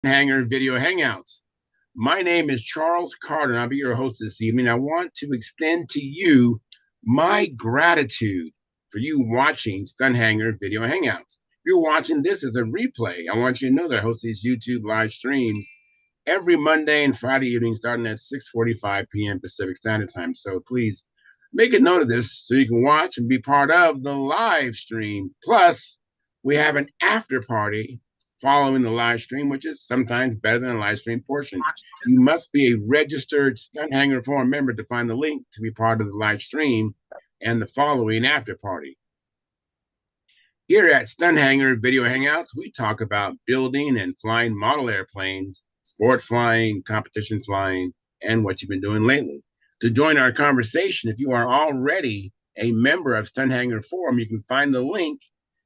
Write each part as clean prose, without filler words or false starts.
Hangar Video Hangouts. My name is Charles Carter, and I'll be your host this evening. I want to extend to you my gratitude for you watching StuntHangar Video Hangouts. If you're watching this as a replay, I want you to know that I host these YouTube live streams every Monday and Friday evening starting at 6:45 p.m. Pacific Standard Time. So please make a note of this so you can watch and be part of the live stream. Plus, we have an after party following the live stream, which is sometimes better than a live stream portion. You must be a registered StuntHangar Forum member to find the link to be part of the live stream and the following after party. Here at StuntHangar Video Hangouts, we talk about building and flying model airplanes, sport flying, competition flying, and what you've been doing lately. To join our conversation, if you are already a member of StuntHangar Forum, you can find the link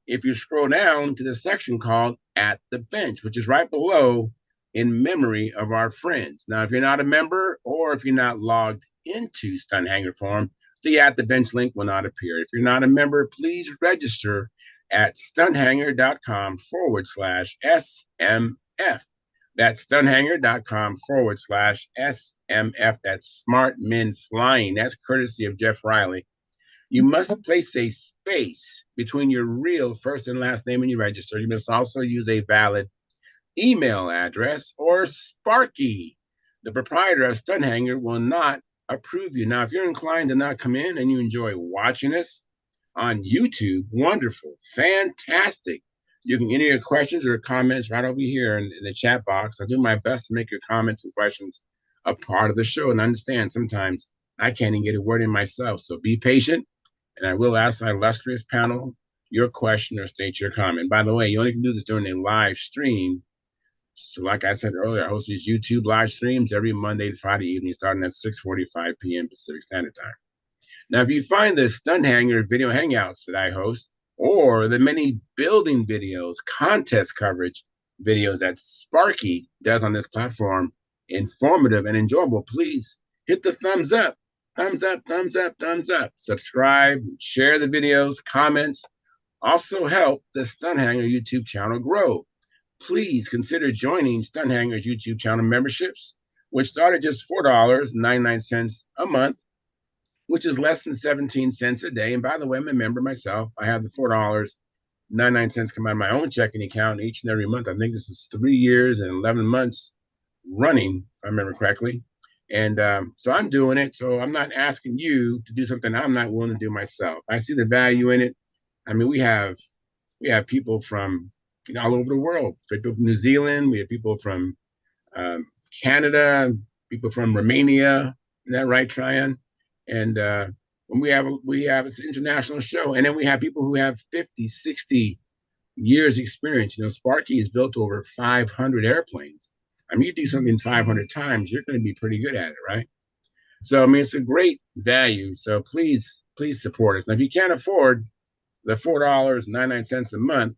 if you scroll down to the section called At the Bench, which is right below in memory of our friends. Now, if you're not a member or if you're not logged into StuntHangar Forum, the At the Bench link will not appear. If you're not a member, please register at stunthanger.com/SMF. That's stunthanger.com/SMF. That's Smart Men Flying. That's courtesy of Jeff Riley. You must place a space between your real first and last name when you register. You must also use a valid email address or Sparky. The proprietor of StuntHangar will not approve you. Now, if you're inclined to not come in and you enjoy watching us on YouTube, wonderful, fantastic. You can enter your questions or comments right over here in the chat box. I'll do my best to make your comments and questions a part of the show. And understand sometimes I can't even get a word in myself. So be patient, and I will ask our illustrious panel your question or state your comment. By the way, you only can do this during a live stream. So like I said earlier, I host these YouTube live streams every Monday to Friday evening starting at 6:45 p.m. Pacific Standard Time. Now, if you find the StuntHangar Video Hangouts that I host or the many building videos, contest coverage videos that Sparky does on this platform informative and enjoyable, please hit the thumbs up, thumbs up, thumbs up, thumbs up. Subscribe, share the videos, comments. Also help the StuntHangar YouTube channel grow. Please consider joining StuntHangar's YouTube channel memberships, which start at just $4.99 a month, which is less than 17 cents a day. And by the way, I'm a member myself. I have the $4.99 come out of my own checking account each and every month. I think this is 3 years and 11 months running, if I remember correctly. And so I'm doing it. So I'm not asking you to do something I'm not willing to do myself. I see the value in it. I mean, we have people from all over the world. People from New Zealand. We have people from Canada, people from Romania. Isn't that right, Tryon? And when we have this international show, and then we have people who have 50, 60 years experience. You know, Sparky has built over 500 airplanes. I mean, you do something 500 times, you're going to be pretty good at it, right? So, I mean, it's a great value. So please support us. Now, if you can't afford the $4.99 a month,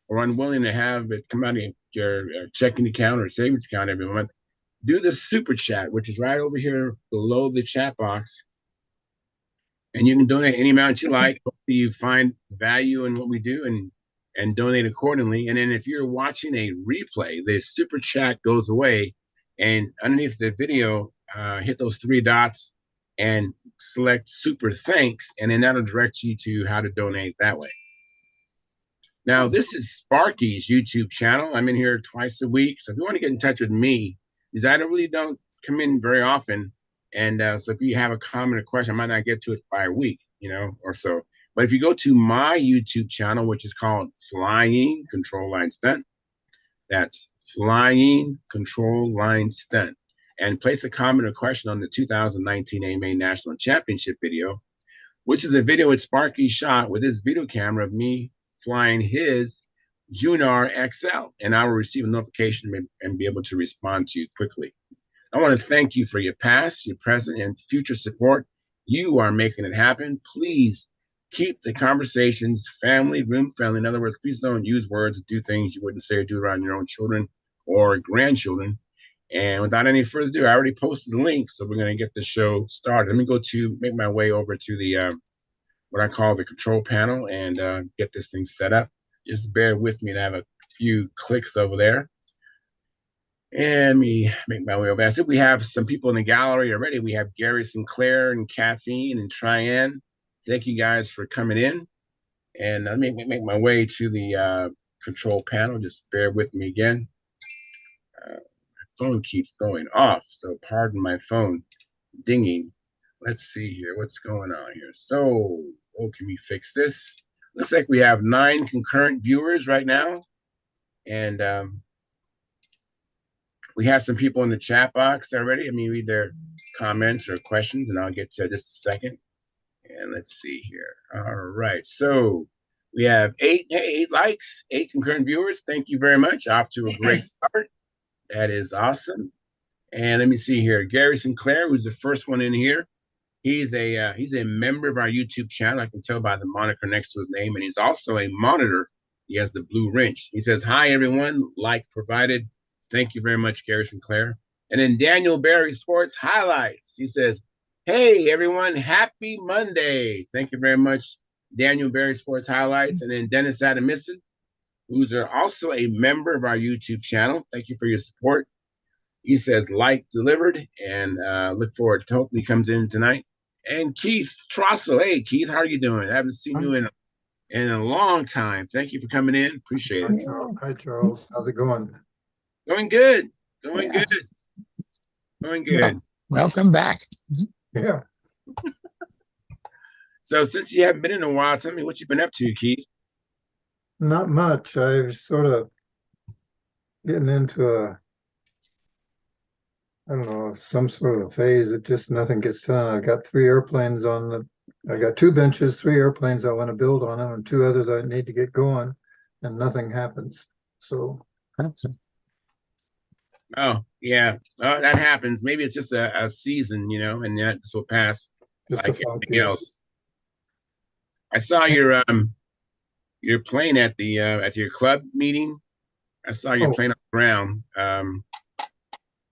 or unwilling to have it come out of your checking account or savings account every month, do the super chat, which is right over here below the chat box. And you can donate any amount you like. Hopefully you find value in what we do and donate accordingly. And then if you're watching a replay, the super chat goes away. And underneath the video, hit those three dots and select super thanks. And then that'll direct you to how to donate that way. Now, this is Sparky's YouTube channel. I'm in here twice a week. So if you want to get in touch with me, because I really don't come in very often. And so if you have a comment or question, I might not get to it by a week, or so. But if you go to my YouTube channel, which is called Flying Control Line Stunt, that's Flying Control Line Stunt, and place a comment or question on the 2019 AMA National Championship video, which is a video that Sparky shot with his video camera of me flying his Junar XL, and I will receive a notification and be able to respond to you quickly. I want to thank you for your past, your present, and future support. You are making it happen. Please keep the conversations family, room friendly. In other words, please don't use words to do things you wouldn't say or do around your own children or grandchildren. And without any further ado, I already posted the link, so we're going to get the show started. Let me make my way over to the what I call the control panel and get this thing set up. Just bear with me to have a few clicks over there. And let me make my way over. I said we have some people in the gallery already. We have Gary Sinclair and Caffeine and Tryan. Thank you guys for coming in. And let me make my way to the control panel. Just bear with me again. My phone keeps going off, so pardon my phone dinging. Let's see here. What's going on here? So, can we fix this? Looks like we have 9 concurrent viewers right now. And we have some people in the chat box already. Let me read their comments or questions, and I'll get to just a second. And let's see here. All right. So we have 8 likes, 8 concurrent viewers. Thank you very much. Off to a great start. That is awesome. And let me see here. Gary Sinclair, who's the first one in here. He's a member of our YouTube channel. I can tell by the moniker next to his name, and he's also a monitor. He has the blue wrench. He says, "Hi everyone, like provided." Thank you very much, Gary Sinclair. And then Daniel Barry Sports Highlights. He says, "Hey everyone, happy Monday." Thank you very much, Daniel Barry Sports Highlights. And then Dennis Adamisson, who's also a member of our YouTube channel. Thank you for your support. He says, "Like delivered," and look forward to hopefully comes in tonight. And Keith Trossel. Hey, Keith, how are you doing? I haven't seen you in a long time. Thank you for coming in. Appreciate it. Hi, Charles. How's it going? Going good. Going good. Going good. Welcome back. Yeah. So since you haven't been in a while, tell me what you've been up to, Keith. Not much. I've sort of getting into I don't know, some sort of phase that just nothing gets done. I've got 3 airplanes I got 2 benches, 3 airplanes I want to build on them, and 2 others I need to get going, and nothing happens. So. Oh, yeah. That happens. Maybe it's just a season, and this will pass Just like anything else. I saw your plane at your club meeting. I saw your plane on the ground.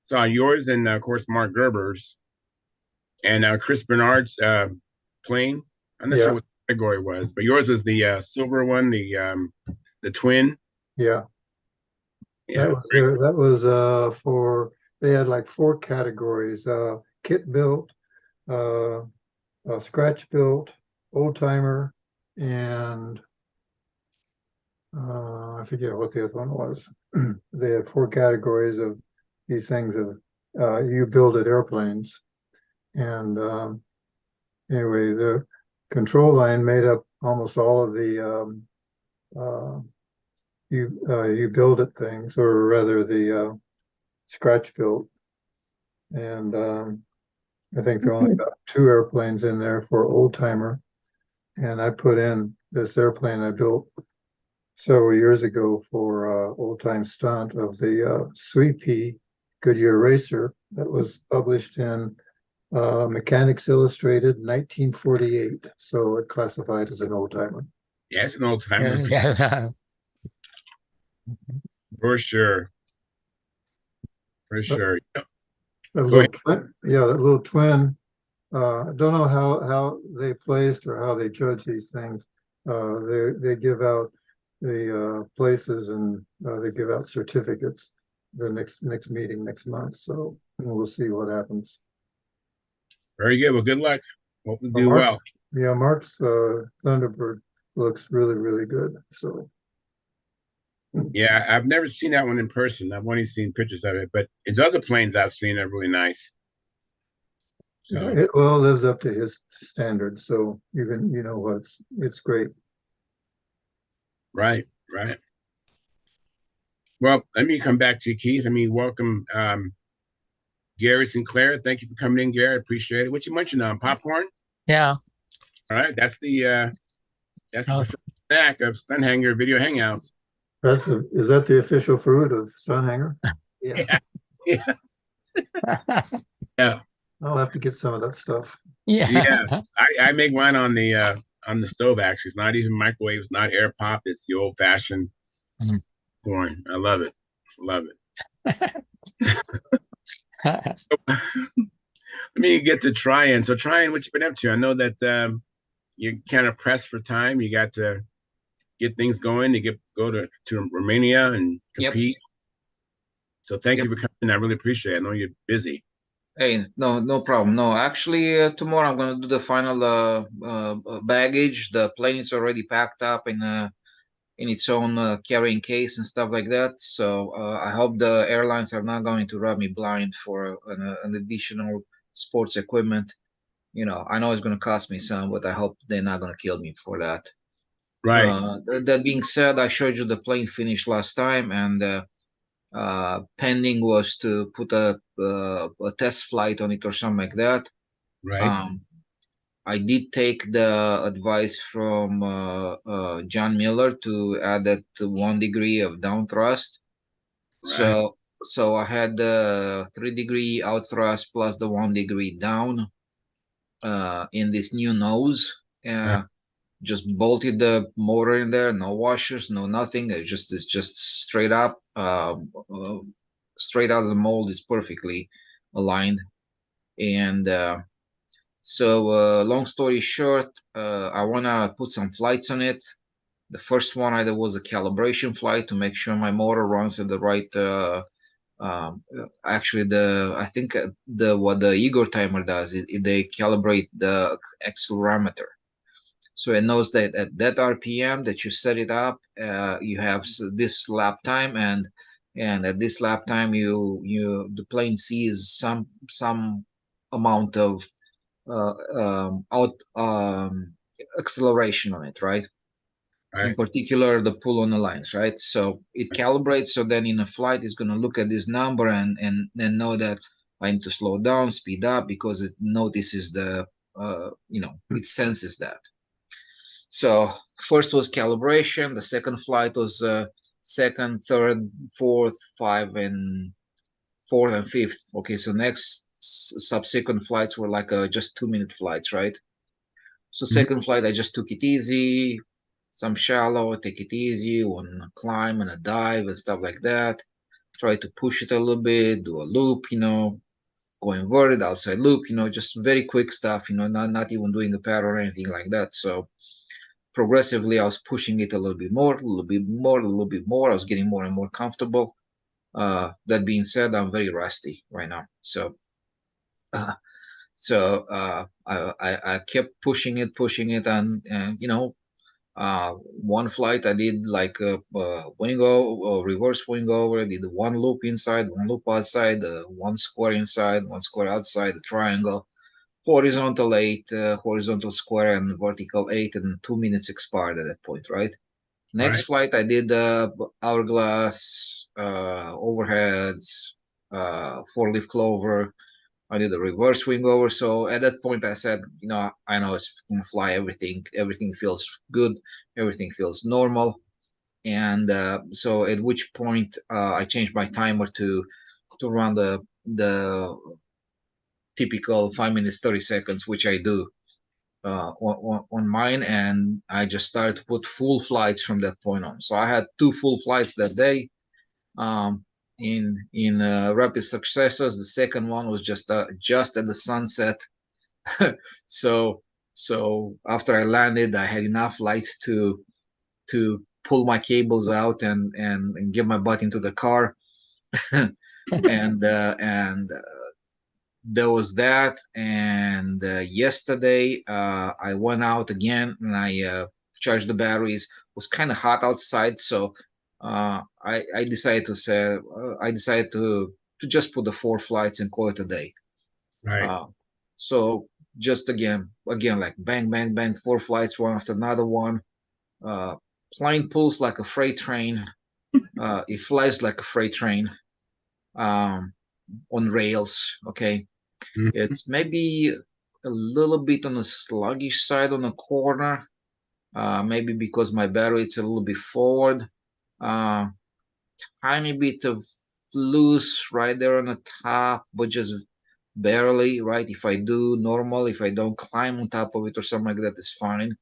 Saw yours and of course Mark Gerber's and Chris Bernard's plane. I'm not sure what the category was, but yours was the silver one, the twin. Yeah. That was for, they had like 4 categories: kit built, scratch built, old timer, and I forget what the other one was. They had 4 categories of these things of you build it airplanes. And anyway, the control line made up almost all of the you build it things, or rather the scratch built. And I think there only got 2 airplanes in there for old timer. And I put in this airplane I built several years ago for old time stunt of the Sweepy Goodyear Racer that was published in Mechanics Illustrated 1948. So it classified as an old timer. Yeah, it's an old timer. For sure. For sure. That little twin. I don't know how they placed or how they judge these things. They give out the places, and they give out certificates the next meeting next month. So we'll see what happens. Very good. Well, good luck. Hope to do well. Yeah, Mark's Thunderbird looks really, really good. So. Yeah, I've never seen that one in person. I've only seen pictures of it, but its other planes I've seen are really nice. So it lives up to his standards. So it's great. Right. Well, let me come back to you, Keith. Let me welcome Gary Sinclair. Thank you for coming in, Gary. Appreciate it. What you mentioned on popcorn? Yeah. All right. That's the snack of StuntHangar video hangouts. Is that the official fruit of StuntHangar? Yeah. Yes. Yeah. I'll have to get some of that stuff. Yeah. Yes. I make mine on the stove, actually. It's not even microwave, it's not air pop, it's the old fashioned corn. I love it. So, let me get to Tryan. So Tryan, what you been up to? I know that you're kind of pressed for time. You got to get things going to go to Romania and compete. Yep. So thank Yep. you for coming. I really appreciate it. I know you're busy. Hey, no problem. No, actually, tomorrow I'm gonna do the final baggage. The plane is already packed up in its own carrying case and stuff like that. So I hope the airlines are not going to rub me blind for an additional sports equipment. I know it's going to cost me some, but I hope they're not going to kill me for that. Right, That being said, I showed you the plane finish last time, and pending was to put a test flight on it or something like that. right, Um, I did take the advice from John Miller to add that 1 degree of down thrust. right, So I had the 3 degree out thrust plus the 1 degree down in this new nose. right, Just bolted the motor in there, no washers, no nothing. It's just straight up, straight out of the mold. It's perfectly aligned. And long story short, I wanna put some flights on it. The first one I did was a calibration flight to make sure my motor runs at the right. Actually, I think the what the Igor timer does, they calibrate the accelerometer, so it knows that at that RPM that you set it up, you have this lap time, and at this lap time, the plane sees some amount of out acceleration on it, right? In right, particular, the pull on the lines, right? So it calibrates. So then in a flight, it's going to look at this number and know that I need to slow down, speed up, because it notices it senses that. So first was calibration. The second flight was second, third, fourth, fourth and fifth. Okay, so next subsequent flights were like just 2 minute flights, right? So mhm, second flight, I just took it easy, some shallow, take it easy, one climb and a dive and stuff like that. Try to push it a little bit, do a loop, go inverted, outside loop, just very quick stuff, not even doing a pattern or anything like that. So progressively, I was pushing it a little bit more, a little bit more, a little bit more. I was getting more and more comfortable. That being said, I'm very rusty right now. Uh, I kept pushing it, and one flight I did like wing over, reverse wing over. I did one loop inside, one loop outside, one square inside, one square outside, a triangle, horizontal eight, horizontal square, and vertical eight, and 2 minutes expired at that point, right? Next right, flight, I did hourglass, overheads, four-leaf clover. I did a reverse wing over. So at that point, I said, I know it's gonna fly. Everything feels good. Everything feels normal. And so at which point, I changed my timer to run the typical 5 minutes 30 seconds, which I do on mine, and I just started to put full flights from that point on. So I had two full flights that day, um, in rapid successes. The second one was just at the sunset. so so after I landed, I had enough light to pull my cables out and get my butt into the car. And there was that. And yesterday, I went out again and I charged the batteries. It was kind of hot outside, so I decided to just put the four flights and call it a day. right, uh, so just again, like bang bang bang, four flights one after another one. uh, Plane pulls like a freight train. It flies like a freight train, um, on rails. Okay, mhm, it's maybe a little bit on the sluggish side on the corner, maybe because my battery is a little bit forward. Uh, Tiny bit of loose right there on the top, but just barely, right? If I do normal, if I don't climb on top of it or something like that, is fine.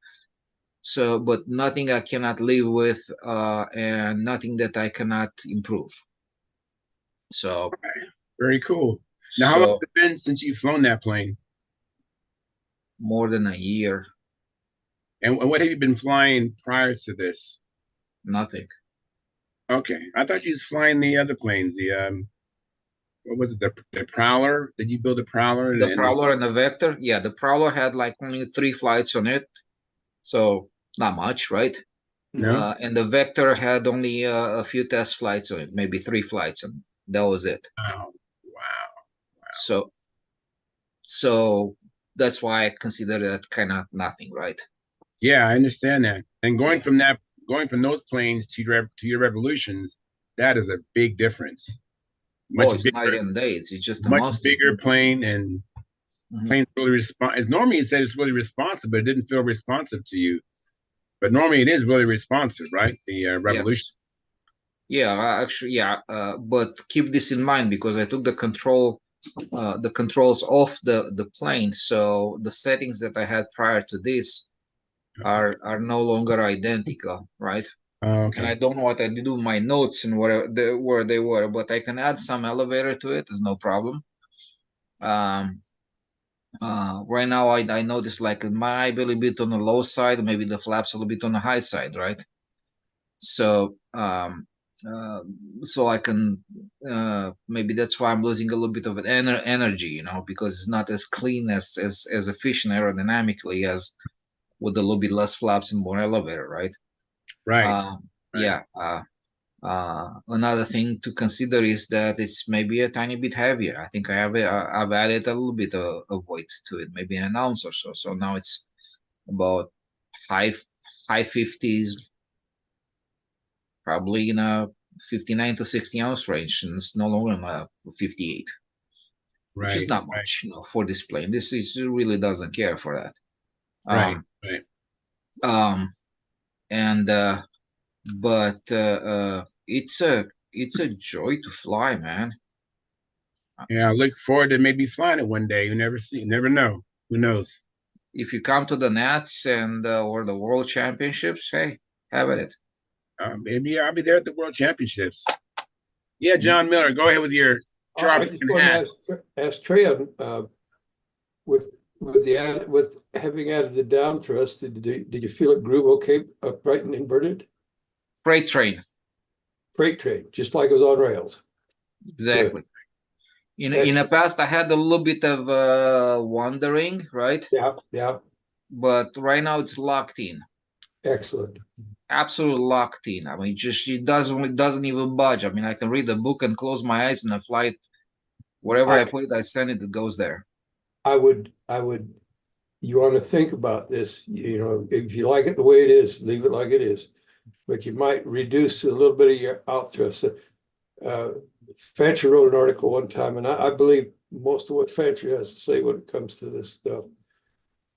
So, but nothing I cannot live with, and nothing that I cannot improve. So, right. Very cool. Now, how long so has it been since you've flown that plane? more than a year, And what have you been flying prior to this? nothing. Okay, I thought you was flying the other planes, the what was it? The Prowler? Did you build a Prowler? The Prowler and the Vector. Yeah, the Prowler had like only 3 flights on it, so not much, right? No. And the Vector had only a few test flights on it, maybe 3 flights, and that was it. Wow. Wow. So that's why I consider that kind of nothing, right? Yeah, I understand that. And going from those planes to your Revolutions, that is a big difference. Oh, Much it's night bigger, and day. It's just a much monster. bigger plane, and planes really respond. As normally it said it's really responsive, but it didn't feel responsive to you. But normally it is really responsive, right? The Revolution. Yes. Yeah, actually, yeah. But keep this in mind because I took the controls off the plane, so the settings that I had prior to this are no longer identical, right? And I Okay. don't know what I did with my notes and where they were, but I can add some elevator to it. There's no problem. Right now, I notice like it might be a little bit on the low side, maybe the flaps a little bit on the high side, right? So uh, so I can maybe that's why I'm losing a little bit of energy, because it's not as clean as efficient aerodynamically as with a little bit less flaps and more elevator, right? Right. Uh, Right. yeah. Another thing to consider is that it's maybe a tiny bit heavier. I think I've added a little bit of weight to it, maybe an ounce or so. So now it's about high high 50s, probably in a 59 to 60 ounce range, and it's no longer in a 58, which is Right. not Right. much, for this plane. This is really doesn't care for that. Right. Um, Right. um, and but it's a joy to fly, man. Yeah, I look forward to maybe flying it one day. You never know. Who knows? If you come to the Nats and or the World Championships, hey, have at it. Maybe I'll be there at the World Championships. Yeah, John Miller, go ahead with your I job just in want hat. to ask Trey with with having added the down thrust, did you feel it groove okay upright and inverted? Freight train, Freight train, just like it was on rails. exactly. In Excellent. the past, I had a little bit of wandering, right? Yeah, But right now it's locked in, excellent. absolutely locked in. I mean, just it doesn't even budge. I mean, I can read the book and close my eyes and I fly it wherever I I put it. I send it. It goes there. I would you want to think about this. If you like it the way it is, leave it like it is. But you might reduce a little bit of your out thrust. Fancher wrote an article one time, and I believe most of what Fancher has to say when it comes to this stuff.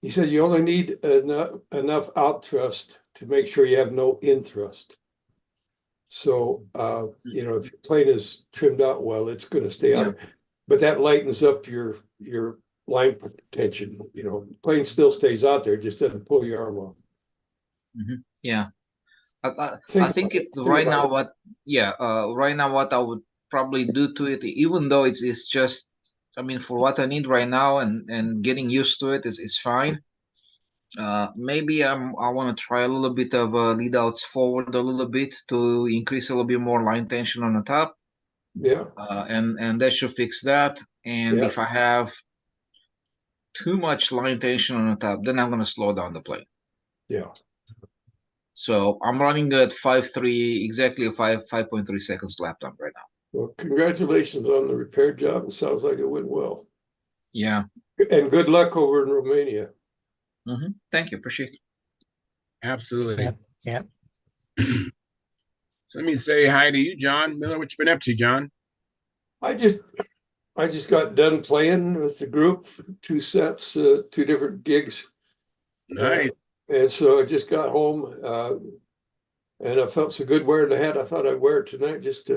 He said you only need enough out thrust to make sure you have no in thrust. So, if your plane is trimmed out well, it's going to stay out. But that lightens up your line tension. The plane still stays out there, just doesn't pull your arm off. Yeah. I think it right now right now what I would probably do to it, even though it's just, I mean, for what I need right now and getting used to it is fine. Maybe I want to try a little bit of lead outs forward a little bit to increase a little bit more line tension on the top. Yeah. And that should fix that. And Yeah. if I have too much line tension on the top, then I'm going to slow down the plane. Yeah. So I'm running at 5.3, exactly a 5.3 seconds lap time right now. Well, congratulations on the repair job. It sounds like it went well. Yeah. And good luck over in Romania. Thank you. Appreciate it. Absolutely. Yep. So let me say hi to you, John Miller. What you been up to, John? I just got done playing with the group, 2 sets, 2 different gigs. Nice. And so I just got home, and I felt so good wearing the hat. I thought I'd wear it tonight just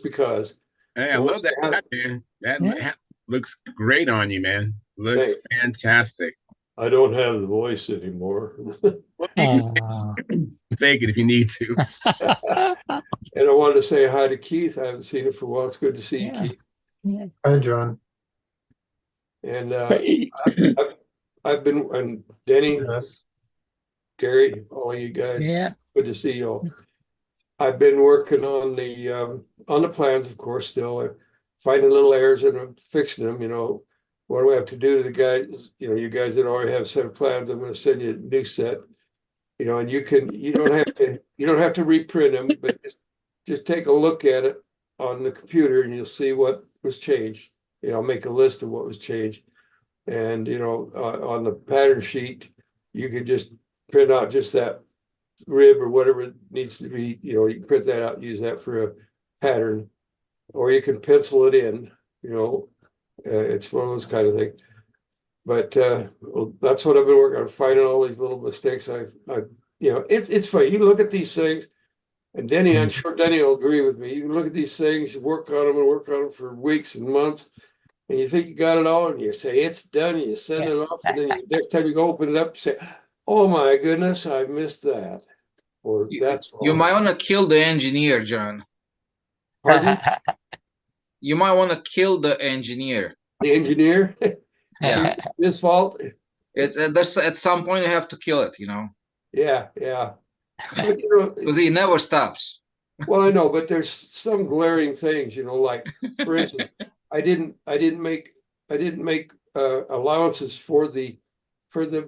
because. Hey, I love that hat, man. That hat looks great on you, man. Looks fantastic. I don't have the voice anymore. Well, you can fake it if you need to. And I wanted to say hi to Keith. I haven't seen him for a while. It's good to see you, Keith. Yeah. Hi, John. And I've been, and Denny, Yes. Gary, all you guys. Yeah. Good to see you all. I've been working on the plans, of course, still. finding little errors in them, fixing them, what do we have to do to the guys, you guys that already have a set of plans, I'm gonna send you a new set. And you don't have to reprint them, but just take a look at it on the computer and you'll see what was changed. Make a list of what was changed. And, on the pattern sheet, you could just print out just that rib or whatever it needs to be, you can print that out and use that for a pattern, or you can pencil it in, it's one of those kind of things. But well, that's what I've been working on, finding all these little mistakes. It's funny. You look at these things, and Denny, I'm sure Denny will agree with me. You can look at these things, you work on them for weeks and months, and you think you got it all, and you say it's done, and you send it off, and then next time you go open it up, you say, "Oh my goodness, I missed that," or "That's You wrong." might want to kill the engineer, John. Pardon? You might want to kill the engineer. The engineer? Yeah. It's his fault. It's there's at some point you have to kill it, Yeah. But, because he never stops. well, I know, but there's some glaring things, like, for instance, I didn't make allowances for the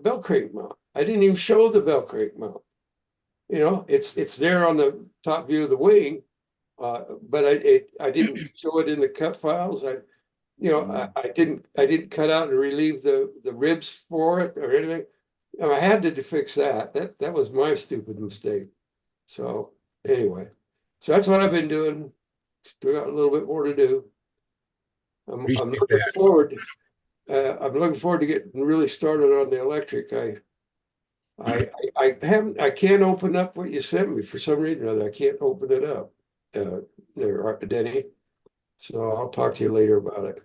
bell crank mount. I didn't even show the bell crank mount. It's there on the top view of the wing, but I didn't show it in the cut files. I didn't cut out and relieve the ribs for it or anything. I had to fix that. That was my stupid mistake. So anyway, so that's what I've been doing. Still got a little bit more to do. I'm looking that. forward. I'm looking forward to getting really started on the electric. I can't open up what you sent me for some reason or other. I can't open it up. There, Denny. So I'll talk to you later about it.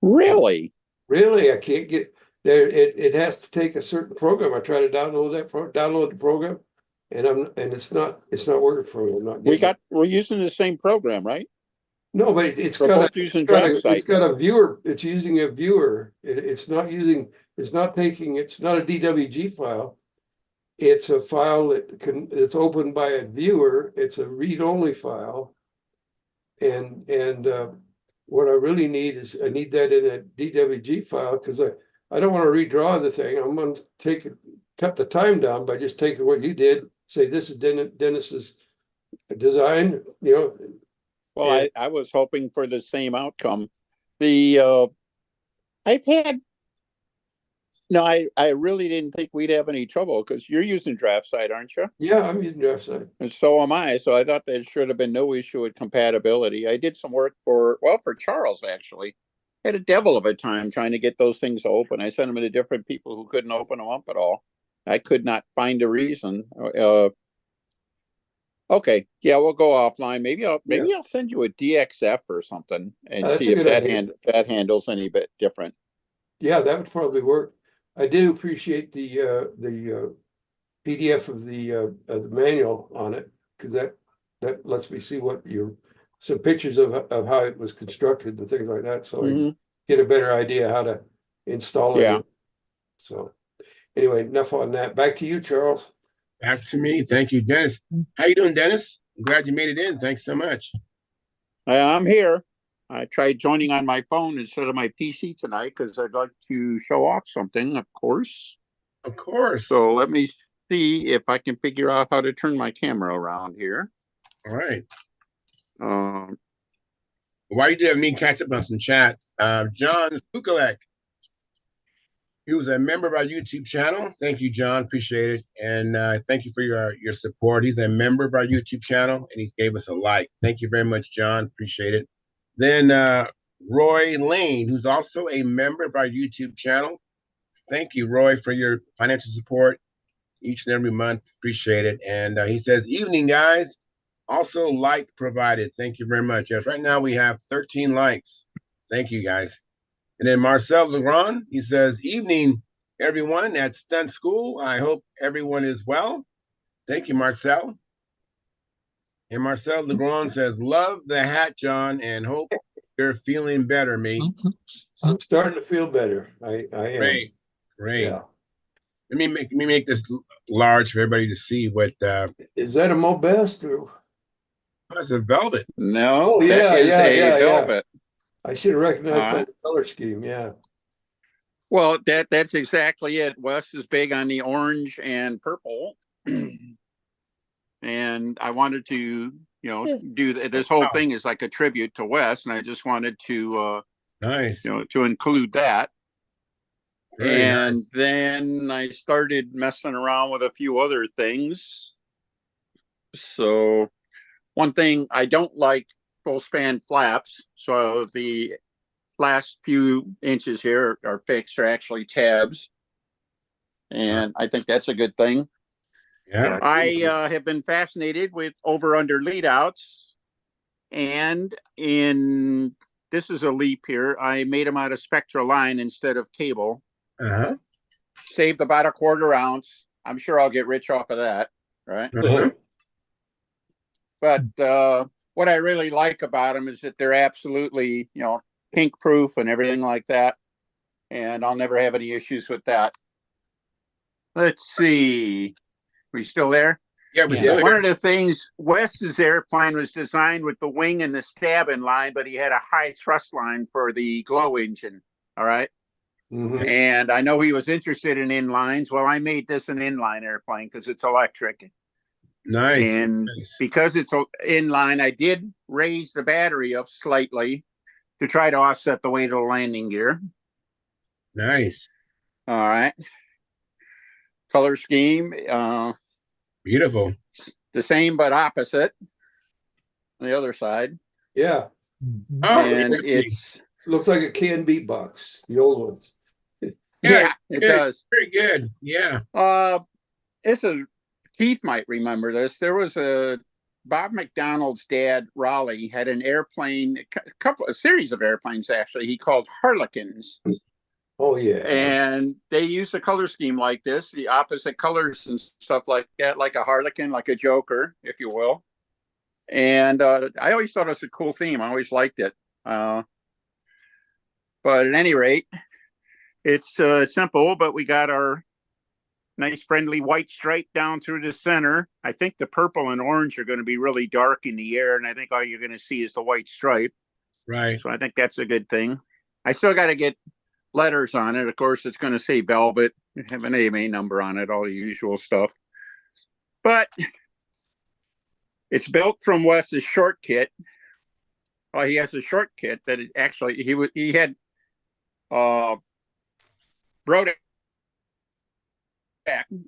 Really? Really, I can't get there. It has to take a certain program. I try to download the program, and it's not working for me. I'm not getting it. We're using the same program, right? No, but it's We're got both using DraftSight. a viewer. It's using a viewer. It's not not a DWG file. It's a file it's opened by a viewer. It's a read-only file. And what I really need is I need that in a DWG file because I don't want to redraw the thing. I'm going to cut the time down by just taking what you did. Say this is Dennis's design. Well, I was hoping for the same outcome. I've had I really didn't think we'd have any trouble because you're using DraftSight, aren't you? Yeah, I'm using DraftSight. And so am I. So I thought there should have been no issue with compatibility. I did some work for Charles, actually. Had a devil of a time trying to get those things open. I sent them to different people who couldn't open them up at all. I could not find a reason. Okay, yeah, we'll go offline. Maybe I'll send you a DXF or something and see if that handles any bit different. Yeah, that would probably work. I did appreciate the PDF of the manual on it because that lets me see some pictures of how it was constructed and things like that, so I get a better idea how to install it. Yeah. So anyway, enough on that. Back to you, Charles. Back to me. Thank you, Dennis. How you doing, Dennis? I'm glad you made it in. Thanks so much. I'm here. I tried joining on my phone instead of my PC tonight because I'd like to show off something, of course. Of course. So let me see if I can figure out how to turn my camera around here. All right. Um, While you do have me catch up on some chat, John Sukalek, he was a member of our YouTube channel. Thank you, John. Appreciate it. And thank you for your support. He's a member of our YouTube channel, and he gave us a like. Thank you very much, John. Appreciate it. Then Roy Lane, who's also a member of our YouTube channel. Thank you, Roy, for your financial support each and every month. Appreciate it. And he says, evening, guys. Also, like provided. Thank you very much. Yes, right now we have 13 likes. Thank you, guys. And then Marcel Legrand, he says, evening, everyone at Stunt School. I hope everyone is well. Thank you, Marcel. And Marcel Legrand says, love the hat, John, and hope you're feeling better, mate. I'm starting to feel better. I am. Great. Yeah. Let me make this large for everybody to see what. Is that a Mo Best or? That's a velvet. No, Oh, yeah, that is yeah, a yeah, velvet. I should have recognized by Uh, the color scheme, yeah. Well, that's exactly it. Wes is big on the orange and purple. And I wanted to, do this whole Wow. thing is like a tribute to Wes, and I just wanted to, Nice. to include that. Very And nice. then I started messing around with a few other things. So one thing I don't like full span flaps. So the last few inches here are fixed, are actually tabs. And I think that's a good thing. Yeah. I have been fascinated with over under lead outs. And this is a leap here. I made them out of Spectra line instead of cable. Uh-huh. Saved about a quarter ounce. I'm sure I'll get rich off of that. Right. Uh-huh. But what I really like about them is that they're absolutely, pink proof and everything like that. And I'll never have any issues with that. Let's see. Are we still there? Yeah, we Yeah. still One here. of the things, Wes's airplane was designed with the wing and the stab in line, but he had a high thrust line for the glow engine. All right. Mhm. And I know he was interested in inlines. Well, I made this an inline airplane because it's electric. Nice. And Nice. because it's inline, I did raise the battery up slightly to try to offset the weight of the landing gear. Nice. All right. Color scheme, Beautiful. the same but opposite. On the other side. Yeah, Oh, And really? it's looks like a can box, the old ones. yeah, it good. does. Very good. Yeah. It's a Keith might remember this. There was a Bob McDonald's dad, Raleigh, had an airplane, a series of airplanes actually. He called Harlequins, Oh, yeah. and they used a color scheme like this, the opposite colors and stuff like that, like a Harlequin, like a Joker, if you will. And I always thought it was a cool theme. I always liked it. But at any rate, it's simple. But we got our nice friendly white stripe down through the center. I think the purple and orange are going to be really dark in the air, and I think all you're going to see is the white stripe. Right. So I think that's a good thing. I still got to get letters on it. Of course, it's going to say Velvet, have an AMA number on it, all the usual stuff. But it's built from Wes's short kit. Well, he has a short kit that actually he had Brodak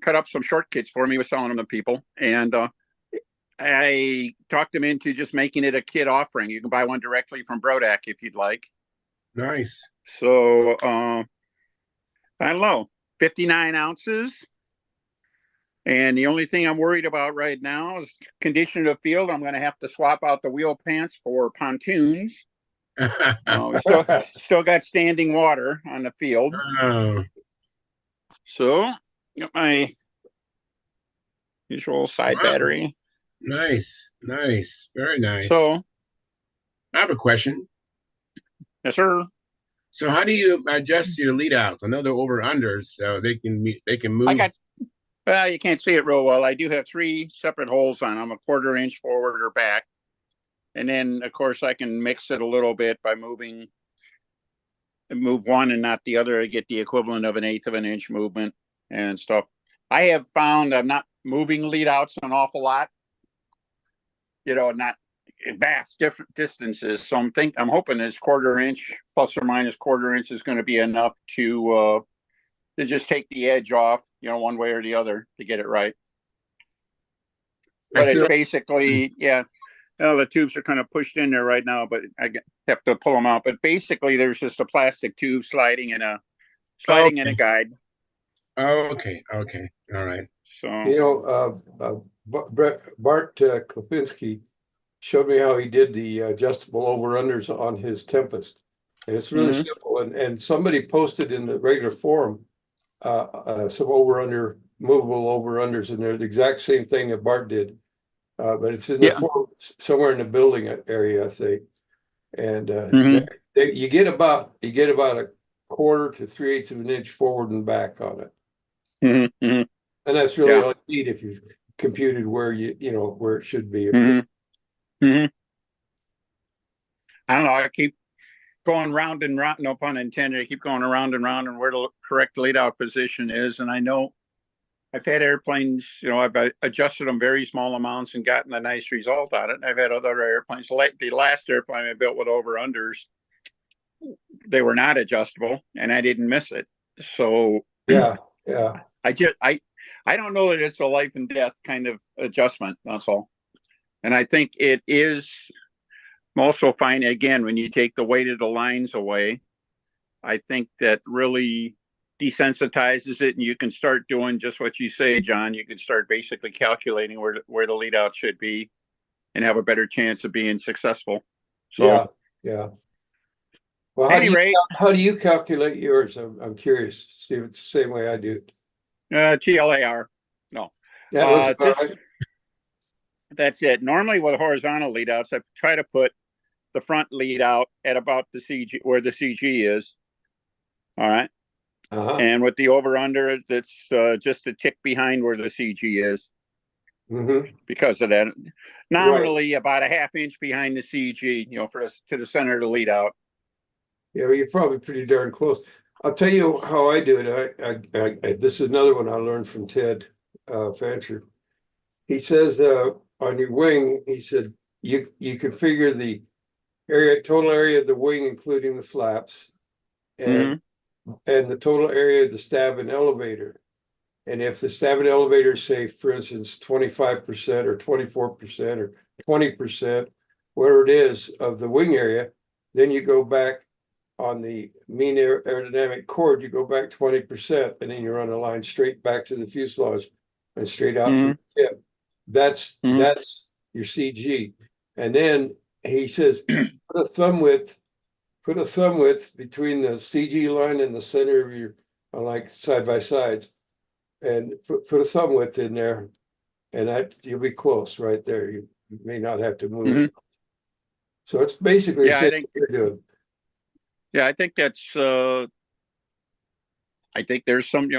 cut up some short kits for me. He was selling them to people, and I talked him into just making it a kit offering. You can buy one directly from Brodak if you'd like. Nice. So I don't know, 59 ounces. And the only thing I'm worried about right now is condition of the field. I'm going to have to swap out the wheel pants for pontoons. We still got standing water on the field. Oh, So got my usual side wow. battery. Nice. Nice. Very nice. So, I have a question. yes, sir. So how do you adjust your lead outs? I know they're over unders, so they can move. Well, you can't see it real well. I do have 3 separate holes on them, a 1/4 inch forward or back. And then, of course, I can mix it a little bit by move one and not the other. I get the equivalent of 1/8 of an inch movement and stuff. I have found I'm not moving lead outs an awful lot, not vast different distances. So I'm hoping this 1/4 inch plus or minus 1/4 inch is going to be enough to just take the edge off, one way or the other to get it right. But it's basically, yeah. The tubes are kind of pushed in there right now, but I have to pull them out. But basically, there's just a plastic tube sliding in a guide. Oh, okay. Okay. All right. So Bart Klipinski showed me how he did the adjustable over-unders on his Tempest. And it's really simple. And somebody posted in the regular forum some movable over-unders in there, the exact same thing that Bart did. But it's in the forum, somewhere in the building area, I think. And you get about a 1/4 to 3/8 of an inch forward and back on it. And that's really all you need if you computed where where it should be. I don't know. I keep going round and round, no pun intended. I keep going around and round and where the correct lead out position is. And I know I've had airplanes, I've adjusted them very small amounts and gotten a nice result on it. And I've had other airplanes, like the last airplane I built with over-unders, they were not adjustable and I didn't miss it. So Yeah. I don't know that it's a life and death kind of adjustment. That's all. And I think it is also fine, again, when you take the weight of the lines away, I think that really desensitizes it, and you can start doing just what you say, John. You can start basically calculating where the lead out should be and have a better chance of being successful. So yeah. Well, any rate, how do you calculate yours? I'm curious. See if it's the same way I do. TLAR. No. That looks about right. That's it. Normally with horizontal lead outs, I try to put the front lead out at about the CG, where the CG is. All right. And with the over under, it's just a tick behind where the CG is. Because of that, nominally about a half inch behind the CG, for us to the center of the lead out. Yeah, well, you're probably pretty darn close. I'll tell you how I do it. This is another one I learned from Ted Fancher. He says on your wing, he said you configure the total area of the wing, including the flaps, and the total area of the stab and elevator. And if the stab and elevator, say, for instance, 25% or 24% or 20%, whatever it is of the wing area, then you go back on the mean aerodynamic chord, you go back 20%, and then you run a line straight back to the fuselage and straight out to the tip. That's your CG. And then he says, put a thumb width between the CG line and the center of your, like side by sides, and put a thumb width in there, and you'll be close right there. You may not have to move it. So it's basically the same thing you're doing. Yeah, I think that's. I think there's some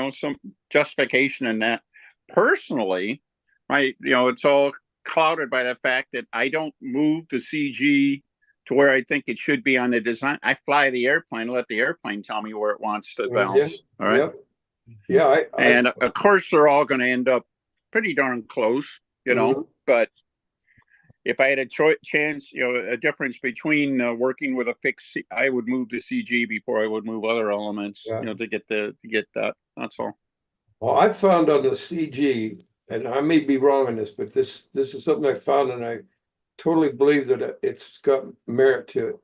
justification in that. Personally, it's all clouded by the fact that I don't move the CG to where I think it should be on the design. I fly the airplane, let the airplane tell me where it wants to bounce. All right. Yep. Yeah. And of course, they're all going to end up pretty darn close, but if I had a chance, a difference between working with a fixed, I would move the CG before I would move other elements, to get that. That's all. Well, I found on the CG, and I may be wrong on this, but this is something I found, and I totally believe that it's got merit to it.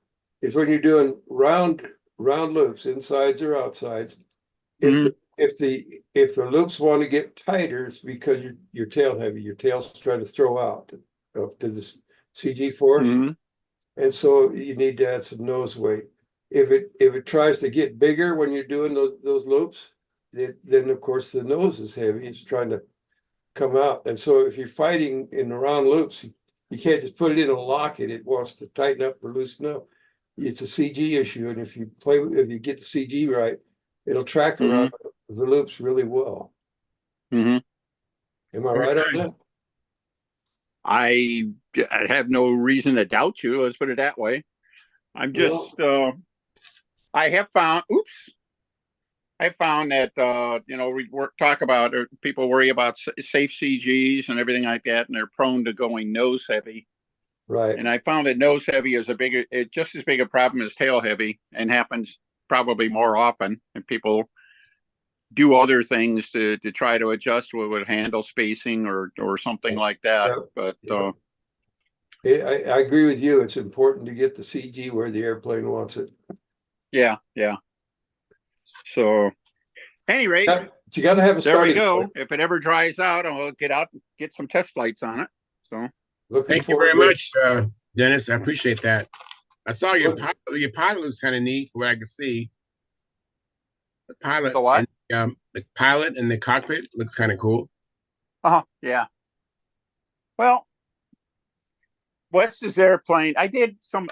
Is when you're doing round loops, insides or outsides. If the loops want to get tighter, it's because you're tail heavy. Your tail's trying to throw out to the CG force, and so you need to add some nose weight. If it tries to get bigger when you're doing those loops, then of course the nose is heavy. It's trying to come out, and so if you're fighting in the round loops, you can't just put it in and lock it. It wants to tighten up or loosen up. It's a CG issue, and if you get the CG right, it'll track around the loops really well. Am I right on that? I have no reason to doubt you. Let's put it that way. I'm just, I have found that, we talk about, people worry about safe CGs and everything like that, and they're prone to going nose heavy. Right. And I found that nose heavy is just as big a problem as tail heavy, and happens probably more often. And people do other things to try to adjust with handle spacing or something like that. But I agree with you. It's important to get the CG where the airplane wants it. Yeah. So, any rate, you got to have a there we starting go. point. If it ever dries out, I'll get out and get some test flights on it. So, thank you very much, Dennis. I appreciate that. I saw your pilot looks kind of neat from what I could see. The pilot, the what? And, the pilot and the cockpit looks kind of cool. Yeah. Well, Wes's airplane, I did some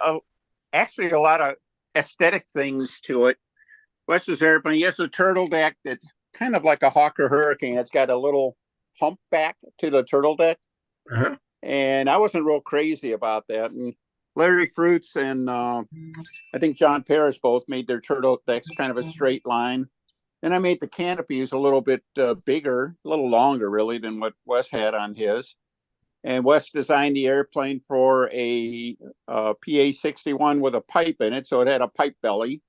actually a lot of aesthetic things to it. Wes's airplane, he has a turtle deck that's kind of like a Hawker Hurricane. It's got a little hump back to the turtle deck. And I wasn't real crazy about that. And Larry Fruits and I think John Parrish both made their turtle decks kind of a straight line. Then I made the canopies a little bit bigger, a little longer really than what Wes had on his. And Wes designed the airplane for a PA-61 with a pipe in it, so it had a pipe belly.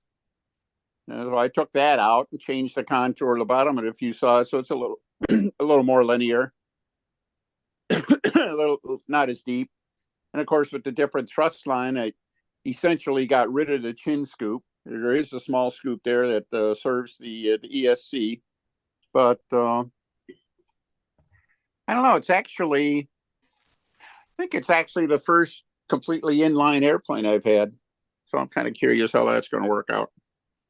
So I took that out and changed the contour of the bottom, and if you saw it, so it's a little a little more linear, a little not as deep. And of course, with the different thrust line, I essentially got rid of the chin scoop. There is a small scoop there that serves the ESC, but I don't know. It's actually, I think it's actually the first completely inline airplane I've had. So I'm kind of curious how that's going to work out.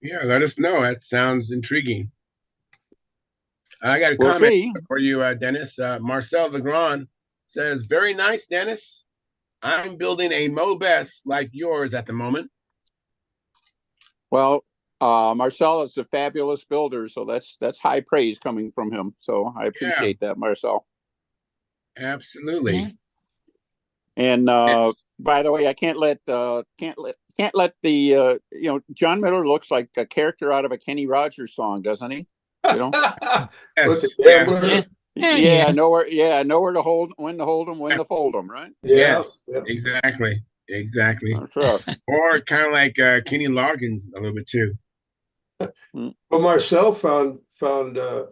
Yeah, let us know. That sounds intriguing. I got a We'll comment see. for you, Dennis. Marcel Legrand says, "Very nice, Dennis. I'm building a Mobess like yours at the moment." Well, Marcel is a fabulous builder, so that's high praise coming from him. So I appreciate that, Marcel. Absolutely. And by the way, I can't let the John Miller looks like a character out of a Kenny Rogers song, doesn't he? You know? Yes. Yeah. Yeah, nowhere to hold, when to hold them, when to fold them, right? Yes. Yeah. Exactly. That's right. Or kind of like Kenny Loggins a little bit too. Well, Marcel found a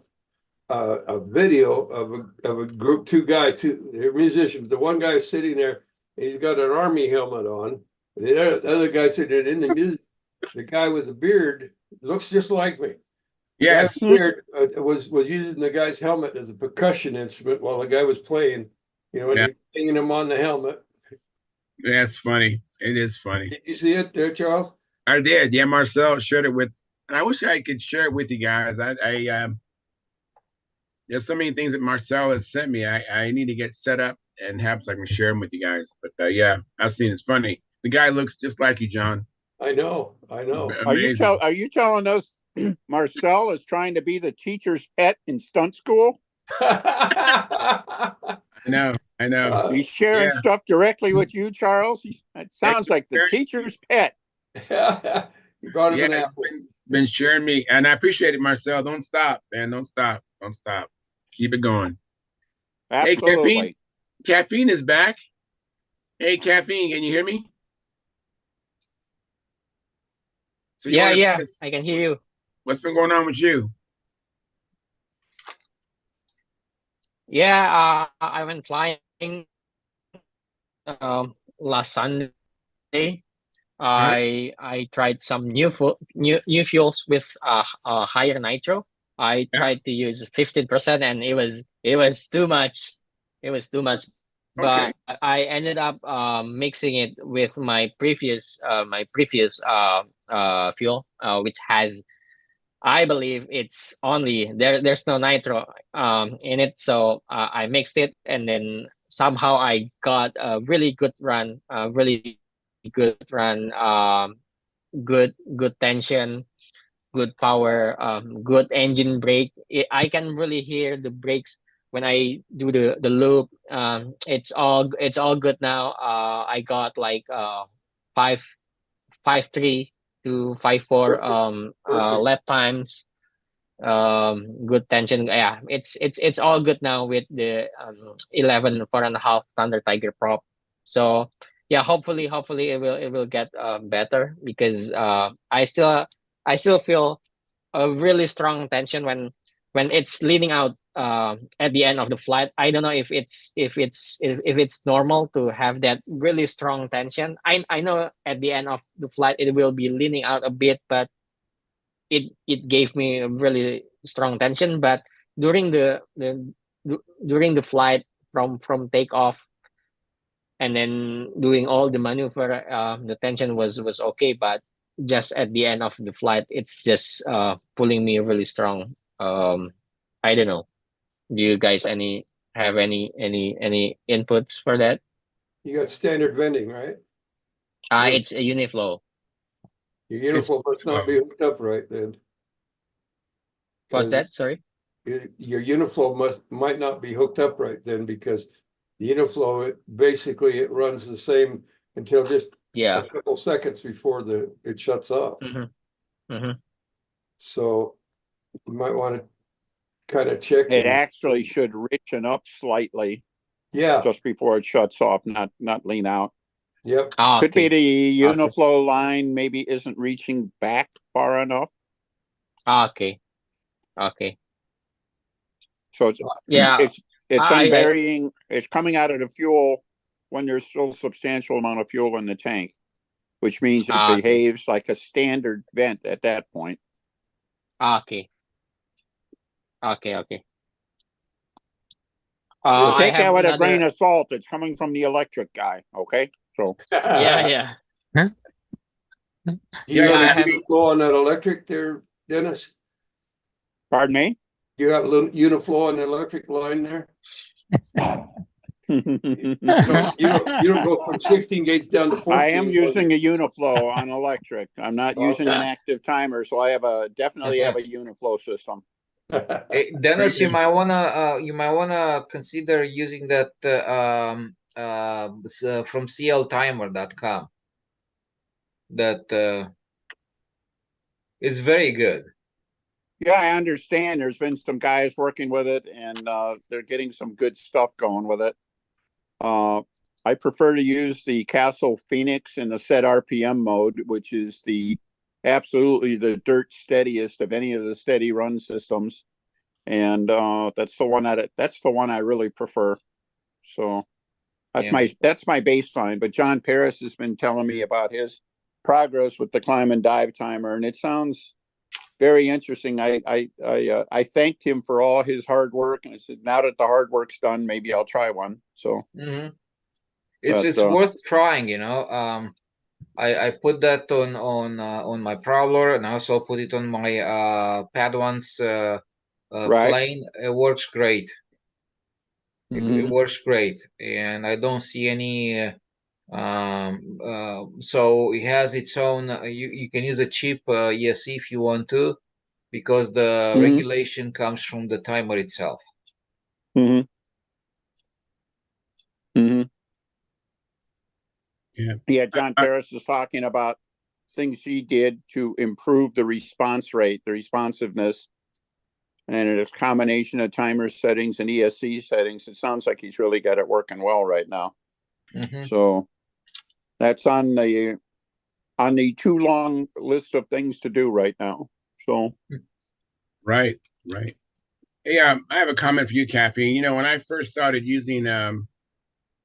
video of a group, they're musicians. The one guy sitting there, he's got an army helmet on. The other guy sitting in the music, the guy with the beard looks just like me. The guy with Yes. the beard was using the guy's helmet as a percussion instrument while the guy was playing, and Yeah. he hanging him on the helmet. That's funny. It is funny. Did you see it there, Charles? I did. Yeah, Marcel shared it with, and I wish I could share it with you guys. There's so many things that Marcel has sent me. I need to get set up and have so I can share them with you guys. But yeah, I've seen it's funny. The guy looks just like you, John. I know. Amazing. Are you telling us Marcel is trying to be the teacher's pet in stunt school? I know. He's sharing Yeah. stuff directly with you, Charles. It sounds like the teacher's pet. You brought him Yeah, an it's apple. been sharing me, and I appreciate it, Marcel. Don't stop, man. Don't stop. Keep it going. Hey, Absolutely. Caffeine is back. Hey, Caffeine, can you hear me? So you wanna Yeah, tell us I can hear you. what's been going on with you? Yeah, I went flying last Sunday. I tried some new fuels with higher nitro. I Yeah. tried to use 15%, and it was too much. It was too much. Okay. But I ended up mixing it with my previous fuel, which has, I believe it's only there's no nitro in it. So I mixed it, and then somehow I got a really good run, good tension, good power, good engine brake. I can really hear the brakes when I do the loop. It's all good now. I got like 5.3 to 5.4 Perfect. lap times, good tension. Yeah, it's all good now with the 11 4.5 Thunder Tiger prop. So yeah, hopefully it will get better, because I still feel a really strong tension when it's leaning out at the end of the flight. I don't know if it's normal to have that really strong tension. I know at the end of the flight it will be leaning out a bit, but it gave me a really strong tension. But during during the flight, from takeoff and then doing all the maneuver, the tension was okay. But just at the end of the flight, it's just pulling me really strong. I don't know. Do you guys have any inputs for that? You got standard vending, right? It's a Uniflow. Your uniform must not be hooked up right then. What's that? Sorry. Your Uniflow might not be hooked up right then, because the Uniflow, it runs the same until just Yeah. a couple seconds before it shuts off. So you might want to kind of check. It actually should richen up slightly Yeah. just before it shuts off, not lean out. Yep. Ah, Could be okay. the Uniflow line maybe isn't reaching back far enough. Ah, okay. Okay. So it's Yeah. it's I unburying. It's coming out of the fuel when there's still a substantial amount of fuel in the tank, which means it okay. behaves like a standard vent at that point. Okay. Okay. But I take have that with a another. grain of salt. It's coming from the electric guy. Okay, so Yeah. Do you Yeah, know I the have. Uniflow on that electric there, Dennis? pardon me. You have a little Uniflow on the electric line there? You don't go from 16 gauge down to 14. I am using a Uniflow on electric. I'm not using an active timer, so I definitely have a Uniflow system. Hey, Dennis, you might wanna consider using that from cltimer.com. That is very good. Yeah, I understand. There's been some guys working with it, and they're getting some good stuff going with it. I prefer to use the Castle Phoenix in the set RPM mode, which is absolutely the dirt steadiest of any of the steady run systems, and that's the one I really prefer. So that's Yeah. my baseline. But John Paris has been telling me about his progress with the climb and dive timer, and it sounds very interesting. I thanked him for all his hard work, and I said, now that the hard work's done, maybe I'll try one. So It's worth trying, you know. I put that on my Prowler, and I also put it on my Padawans right. plane. It works great. It Mhm. works great, and I don't see any. So it has its own. You can use a cheap ESC if you want to, because the Mhm. regulation comes from the timer itself. Mhm. Mhm. Yeah, John Paris is talking about things he did to improve the response rate, the responsiveness, and it's a combination of timer settings and ESC settings. It sounds like he's really got it working well right now. So that's on the too long list of things to do right now. So Right. Hey, I have a comment for you, Caffeine. You know, when I first started using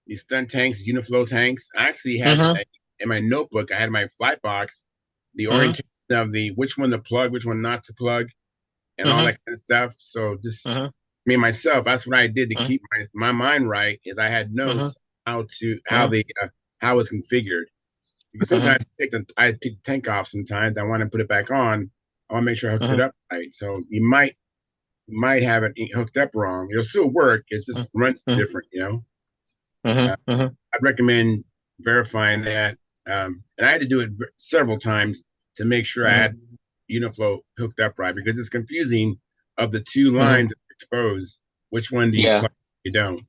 these stunt tanks, Uniflow tanks, I actually had in my notebook, I had my flight box, the orientation of which one to plug, which one not to plug, and all that kind of stuff. So just me myself, that's what I did to keep my mind right. Is I had notes how it's configured. Because sometimes I take the tank off. Sometimes I want to put it back on. I want to make sure I hooked it up right. So you might have it hooked up wrong. It'll still work. It's just runs different, you know. I'd recommend verifying that. And I had to do it several times to make sure I had Uniflow hooked up right, because it's confusing of the two lines exposed. Which one do you plug? You don't.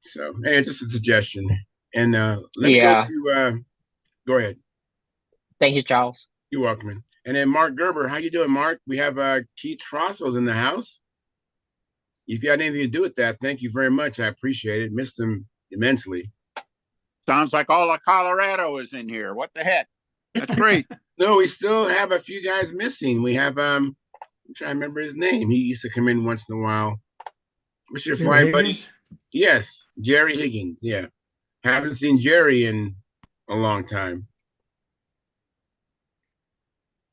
So hey, it's just a suggestion. And let me go to go ahead. Thank you, Charles. You're welcome. And then Mark Gerber, how you doing, Mark? We have Keith Trossel's in the house. If you had anything to do with that, thank you very much. I appreciate it. Missed him immensely. sounds like all of Colorado is in here. What the heck? That's great. No, we still have a few guys missing. We have I'm trying to remember his name. He used to come in once in a while. What's your fly buddy? Yes, Jerry Higgins. Yeah. Haven't seen Jerry in a long time.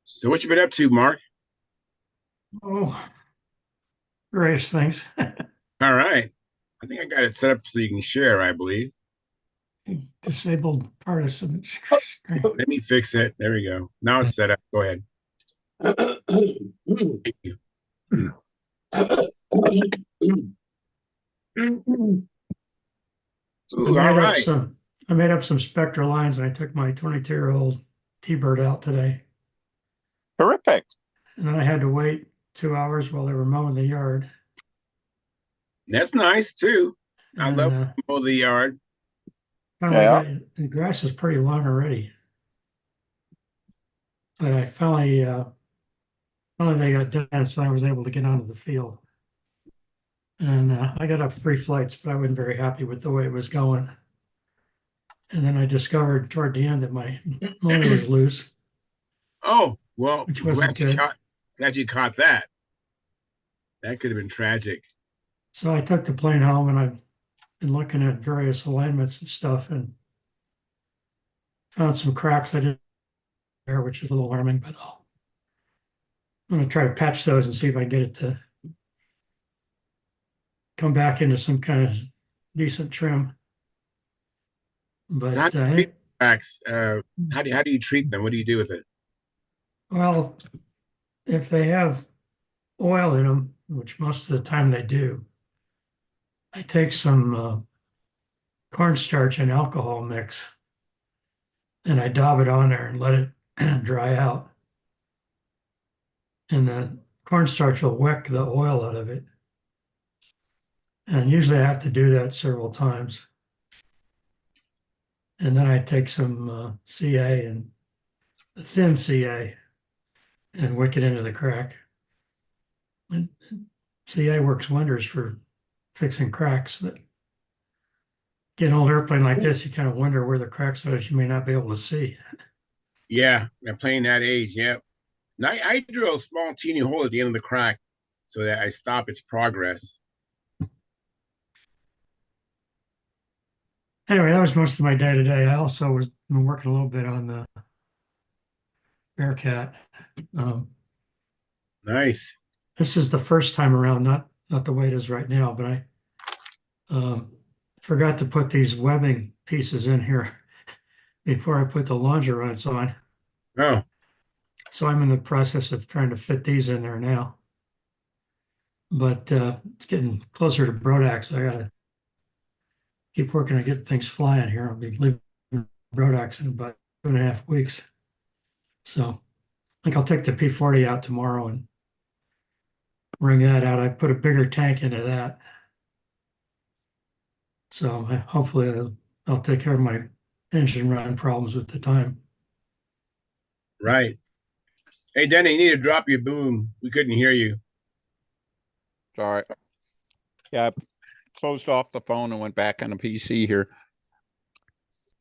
So what you been up to, Mark? Oh, various things. All right. I think I got it set up so you can share, I believe. Disabled part of some screen. Let me fix it. There we go. Now it's set up. Go ahead. Thank you. Ooh, all right. I made up some Spectra lines, and I took my 22-year-old T-Bird out today. Terrific. And then I had to wait 2 hours while they were mowing the yard. That's nice too. I love to mow the yard. Finally Yeah. got, the grass is pretty long already. But I finally they got done, so I was able to get onto the field. And I got up 3 flights, but I wasn't very happy with the way it was going. And then I discovered toward the end that my motor was loose, Oh, well, which wasn't good. Glad you caught that. That could have been tragic. So I took the plane home and I've been looking at various alignments and stuff and found some cracks I didn't there, which is a little alarming, but I'm going to try to patch those and see if I can get it to come back into some kind of decent trim. But Cracks, how do you treat them? What do you do with it? well, if they have oil in them, which most of the time they do, I take some cornstarch and alcohol mix and I daub it on there and let it dry out. And the cornstarch will wick the oil out of it. And usually I have to do that several times. And then I take some CA and thin CA and wick it into the crack. And CA works wonders for fixing cracks, but get an old airplane like this, you kind of wonder where the cracks are that you may not be able to see. Yeah, they're playing that age. Yeah. Now I drill a small teeny hole at the end of the crack so that I stop its progress. Anyway, that was most of my day today. I also was been working a little bit on the Bearcat. Nice. This is the first time around, not the way it is right now, but I forgot to put these webbing pieces in here before I put the longerons on. Oh, So I'm in the process of trying to fit these in there now. But it's getting closer to Brodax. I gotta keep working on getting things flying here. I'll be leaving Brodax in about 2.5 weeks. So I think I'll take the P40 out tomorrow and bring that out. I put a bigger tank into that. So hopefully I'll take care of my engine run problems with the time. right. Hey, Denny, you need to drop your boom. We couldn't hear you. Sorry. Yeah, I closed off the phone and went back on the PC here.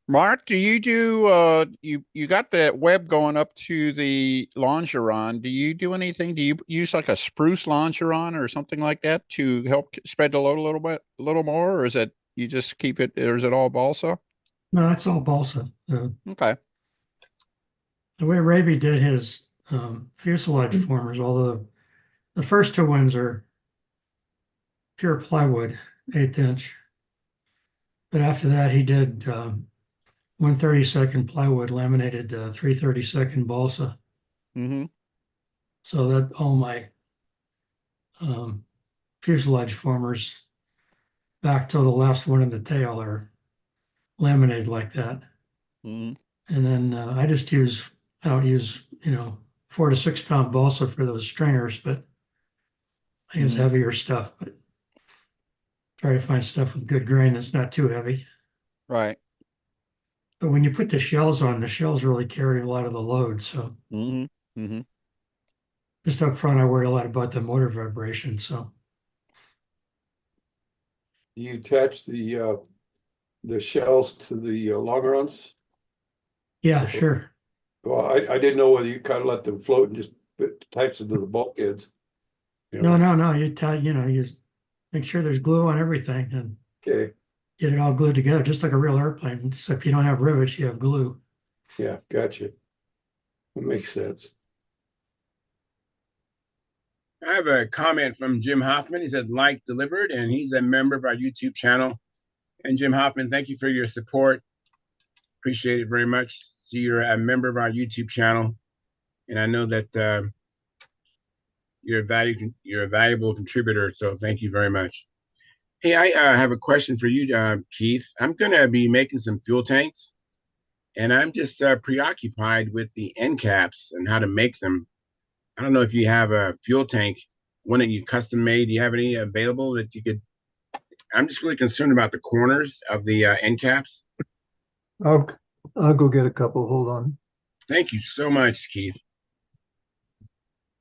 Mark, do you got that web going up to the longeron? Do you do anything? Do you use like a spruce longeron or something like that to help spread the load a little more, or is it you just keep it, or is it all balsa? No, that's all balsa. Okay. The way Raby did his fuselage formers, although the first two ones are pure plywood, 1/8 inch. But after that, he did 1/32 plywood laminated 3/32 balsa. Mm-hmm. So that all my fuselage formers back to the last one in the tail are laminated like that. Mm-hmm. And then I don't use 4 to 6 pound balsa for those stringers, but I use heavier stuff. But try to find stuff with good grain that's not too heavy. Right. But when you put the shells on, the shells really carry a lot of the load. So Mm-hmm. Mm-hmm. just up front, I worry a lot about the motor vibration. So You attach the shells to the longerons? yeah, sure. Well, I didn't know whether you kind of let them float and just attach them to the bulkheads. No. You make sure there's glue on everything and Okay. get it all glued together, just like a real airplane. Except you don't have rivets, you have glue. Yeah, gotcha. That makes sense. I have a comment from Jim Hoffman. He said, like delivered, and he's a member of our YouTube channel. And Jim Hoffman, thank you for your support. Appreciate it very much. See, you're a member of our YouTube channel, and I know that you're a valuable contributor. So thank you very much. Hey, I have a question for you, Keith. I'm going to be making some fuel tanks, and I'm just preoccupied with the end caps and how to make them. I don't know if you have a fuel tank, one that you custom made. Do you have any available that you could? I'm just really concerned about the corners of the end caps. I'll, I'll go get a couple. Hold on. Thank you so much, Keith.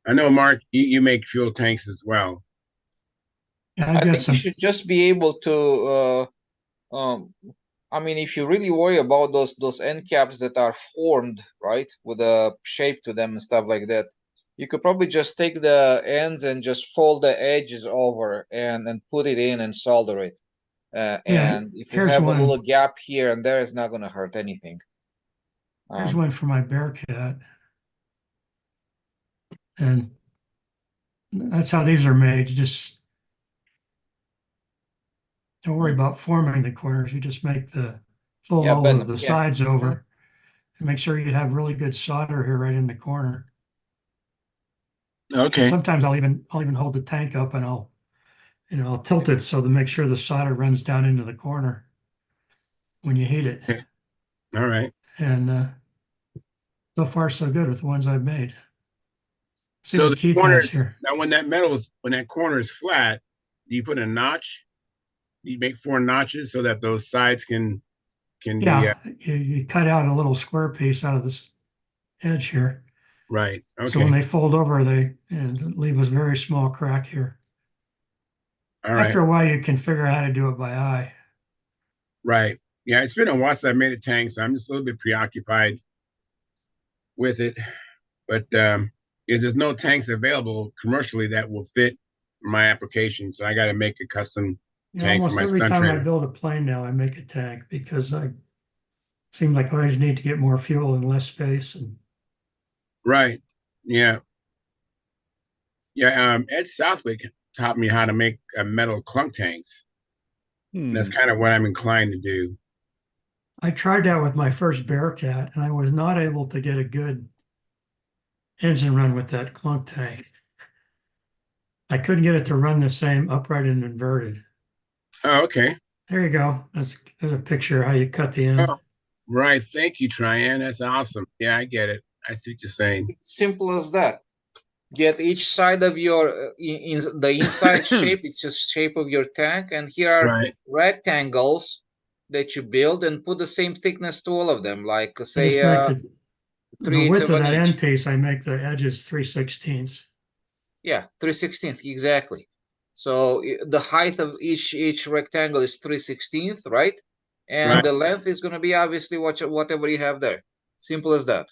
I know, Mark, you make fuel tanks as well. Yeah, I I've got think you some. should just be able to I mean, if you really worry about those end caps that are formed, right, with a shape to them and stuff like that, you could probably just take the ends and just fold the edges over and put it in and solder it. Yeah, And if you here's have a little one. gap here and there, it's not going to hurt anything. Here's one for my Bearcat, and that's how these are made. You just don't worry Mm. about forming the corners. You just make the fold Yeah, all Ben. of the Yeah. sides over, and make sure you have really good solder here right in the corner. And Okay. sometimes I'll even hold the tank up and I'll tilt it so to make sure the solder runs down into the corner when you heat it. Okay. All right. And so far so good with the ones I've made. See So what the Keith has corners, here. now when that corner is flat, do you put a notch? You make 4 notches so that those sides can be Yeah, you cut out a little square piece out of this edge here. right. So when Okay. they fold over, they leave a very small crack here. All right. After a while, you can figure out how to do it by eye. Right. Yeah, it's been a while since I made a tank, so I'm just a little bit preoccupied with it. But is there's no tanks available commercially that will fit for my application, so I got to make a custom Yeah, tank for almost my every stunt time I trailer. build a plane now, I make a tank because I seem like I always need to get more fuel and less space. And Right. Yeah. Yeah. Ed Southwick taught me how to make metal clunk tanks. And that's Hmm. kind of what I'm inclined to do. I tried that with my first Bearcat, and I was not able to get a good engine run with that clunk tank. I couldn't get it to run the same upright and inverted. Oh, okay. There you go. There's a picture of how you cut the end. Oh, right. Thank you, Tryan. That's awesome. Yeah, I get it. I see what you're saying. It's simple as that. Get each side of your in the inside shape. It's just shape of your tank, and here are Right. rectangles that you build and put the same thickness to all of them, like I say just make the 3/8 width of of an that inch. end piece, I make the edges 3/16. Yeah, 3/16 exactly. So the height of each rectangle is 3/16, right? And Right. the length is going to be obviously whatever you have there. Simple as that.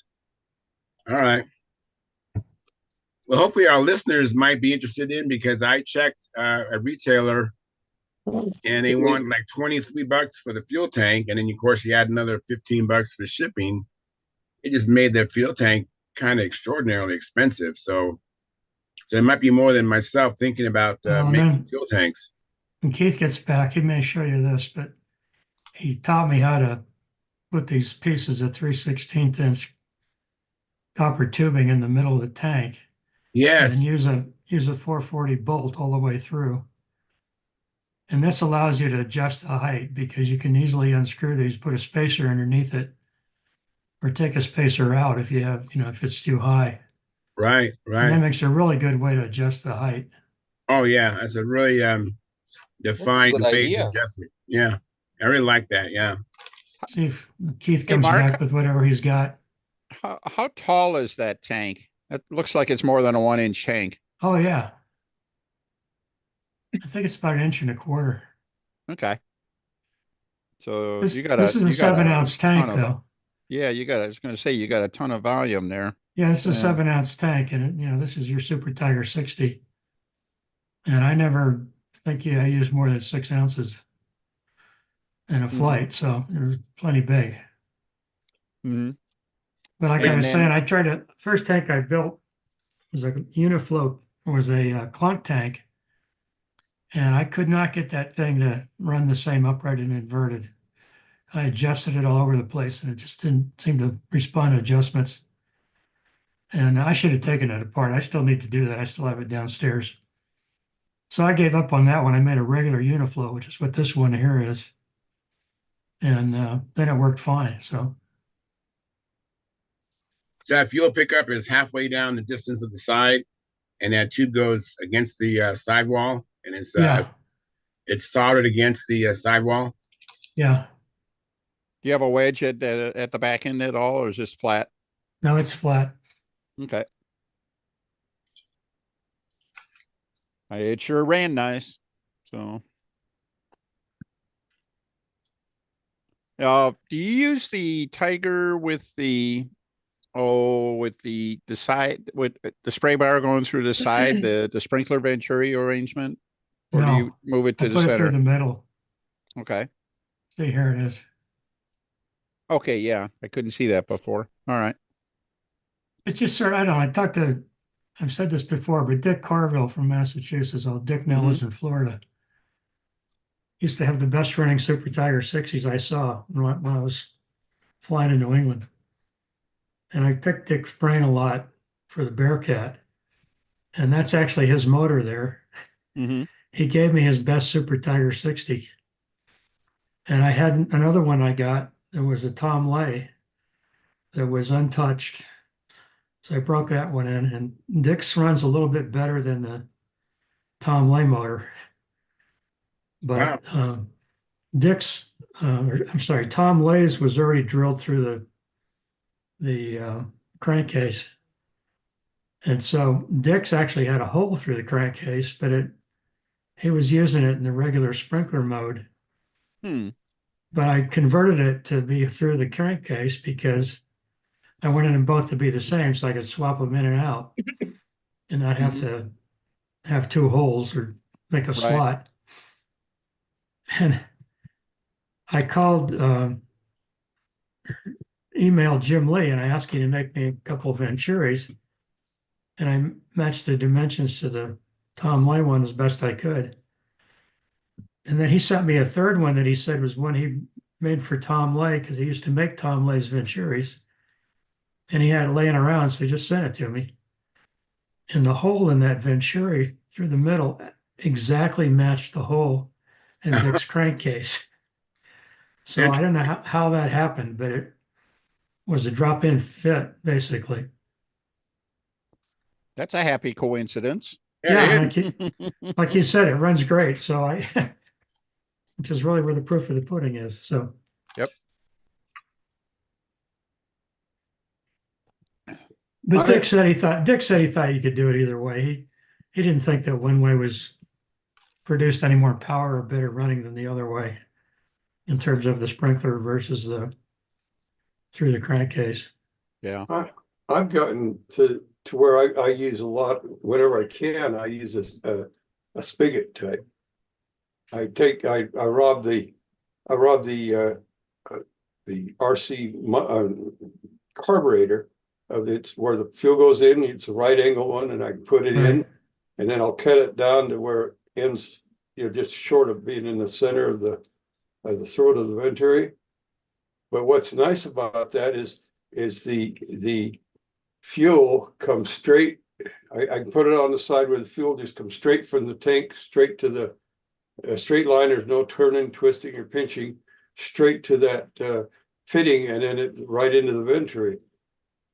All right. Well, hopefully our listeners might be interested in because I checked a retailer and they want like $23 for the fuel tank, and then of course you add another $15 for shipping. It just made the fuel tank kind of extraordinarily expensive. So it might be more than myself thinking about And making then fuel tanks. when Keith gets back, he may show you this, but he taught me how to put these pieces of 3/16 inch copper tubing in the middle of the tank and Yes. use a 440 bolt all the way through. And this allows you to adjust the height because you can easily unscrew these, put a spacer underneath it, or take a spacer out if you have, if it's too high. Right. And that Right. makes a really good way to adjust the height. Oh yeah, that's a really That's a defined good way to idea. adjust it. Yeah, I really like that. Yeah. See if Keith Hey, comes Mark, back with whatever he's got. how tall is that tank? It looks like it's more than a 1 inch tank. Oh, yeah. I think it's about 1.25 inches. Okay. So This this is a you got 7 ounce ton tank, of though. yeah, I was going to say you got a ton of volume there. Yeah, this is a And 7 ounce tank, and this is your Super Tiger 60. And I never think I use more than 6 ounces in a mhm, flight, so it was plenty big. mhm. But like I And was saying, then I tried to first tank I built was a Unifloat, was a clunk tank, and I could not get that thing to run the same upright and inverted. I adjusted it all over the place, and it just didn't seem to respond to adjustments. And I should have taken it apart. I still need to do that. I still have it downstairs. So I gave up on that one. I made a regular Uniflow, which is what this one here is. And then it worked fine. So So that fuel pickup is halfway down the distance of the side, and that tube goes against the sidewall, and yeah, it's soldered against the sidewall. yeah. Do you have a wedge at the back end at all, or is this flat? No, it's flat. Okay. It sure ran nice. So, do you use the Tiger with the side with the spray bar going through the side, the sprinkler venturi arrangement, or do you No, move it I to the put it through center? the middle. Okay. See, here it is. Okay, yeah, I couldn't see that before. All right. It's just sort of, I don't know, I've said this before, but Dick Carville from Massachusetts, Dick now lives in Florida. Used to have the best running Super Tiger 60s I saw when I was flying in New England. And I picked Dick's brain a lot for the Bearcat. And that's actually his motor there. Mm-hmm. He gave me his best Super Tiger 60. And I had another one I got. It was a Tom Lay that was untouched. So I broke that one in. And Dick's runs a little bit better than the Tom Lay motor. Wow. But Dick's, I'm sorry, Tom Lay's was already drilled through the crankcase. And so Dick's actually had a hole through the crankcase, but he was using it in the regular sprinkler mode. Hmm. But I converted it to be through the crankcase because I wanted them both to be the same so I could swap them in and out and not have to have two holes or make a Right. slot. And I emailed Jim Lee and I asked him to make me a couple of Venturis. And I matched the dimensions to the Tom Lay one as best I could. And then he sent me a third one that he said was one he made for Tom Lay because he used to make Tom Lay's Venturis. And he had it laying around, so he just sent it to me. And the hole in that Venturi through the middle exactly matched the hole in Dick's crankcase. So I don't know how that happened, but it was a drop-in fit, basically. That's a happy coincidence. Yeah, like you said, it runs great. So which is really where the proof of the pudding is. So. Yep. But Dick said he thought you could do it either way. He didn't think that one way was produced any more power or better running than the other way in terms of the sprinkler versus through the crankcase. Yeah. I've gotten to where I use a lot, whenever I can, I use a spigot type. I rob the RC carburetor of it's where the fuel goes in. It's a right angle one, and I put it in, and then I'll cut it down to where it ends, just short of being in the center of the throat of the Venturi. But what's nice about that is the fuel comes straight. I can put it on the side where the fuel just comes straight from the tank, straight to the straight line. There's no turning, twisting, or pinching, straight to that fitting, and then it right into the Venturi.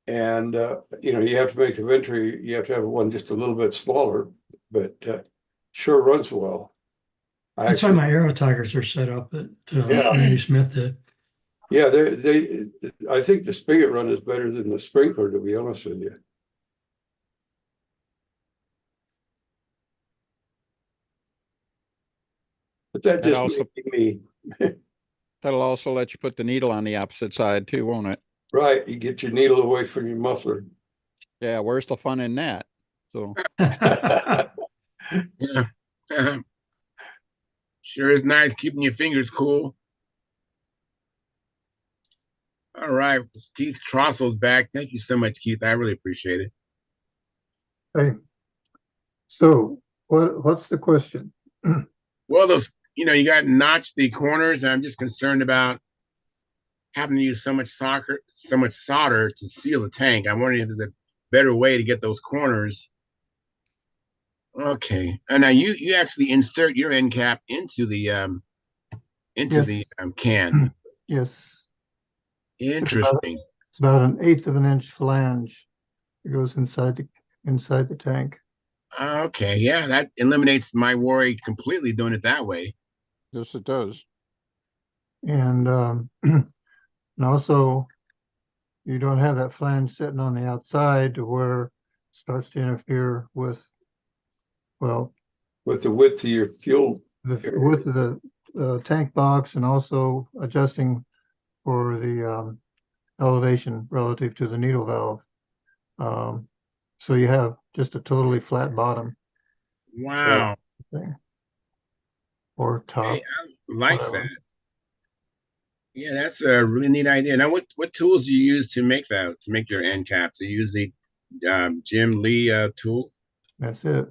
And you have to make the Venturi, you have to have one just a little bit smaller, but sure runs well. That's why my Aero Tigers are set up that Randy Smith did. Yeah, I think the spigot run is better than the sprinkler, to be honest with you. But that just also, me. That'll also let you put the needle on the opposite side too, won't it? Right, you get your needle away from your muffler. Yeah, where's the fun in that? So Yeah. Sure is nice keeping your fingers cool. All right, Keith Trossel's back. Thank you so much, Keith. I really appreciate it. Hey, so what's the question? Well, you got to notch the corners, and I'm just concerned about having to use so much solder to seal the tank. I'm wondering if there's a better way to get those corners. Okay, and now you actually insert your end cap into the can. Yes. Interesting. It's about an 1/8 of an inch flange. It goes inside the tank. Okay, yeah, that eliminates my worry completely doing it that way. yes, it does. And And also, you don't have that flange sitting on the outside to where it starts to interfere with, well, With the width of your fuel. with the tank box, and also adjusting for the elevation relative to the needle valve. So you have just a totally flat bottom Wow. thing, or top, Hey, I like whatever. that. Yeah, that's a really neat idea. Now, what tools do you use to make that, to make your end caps? Do you use the Jim Lee tool? That's it.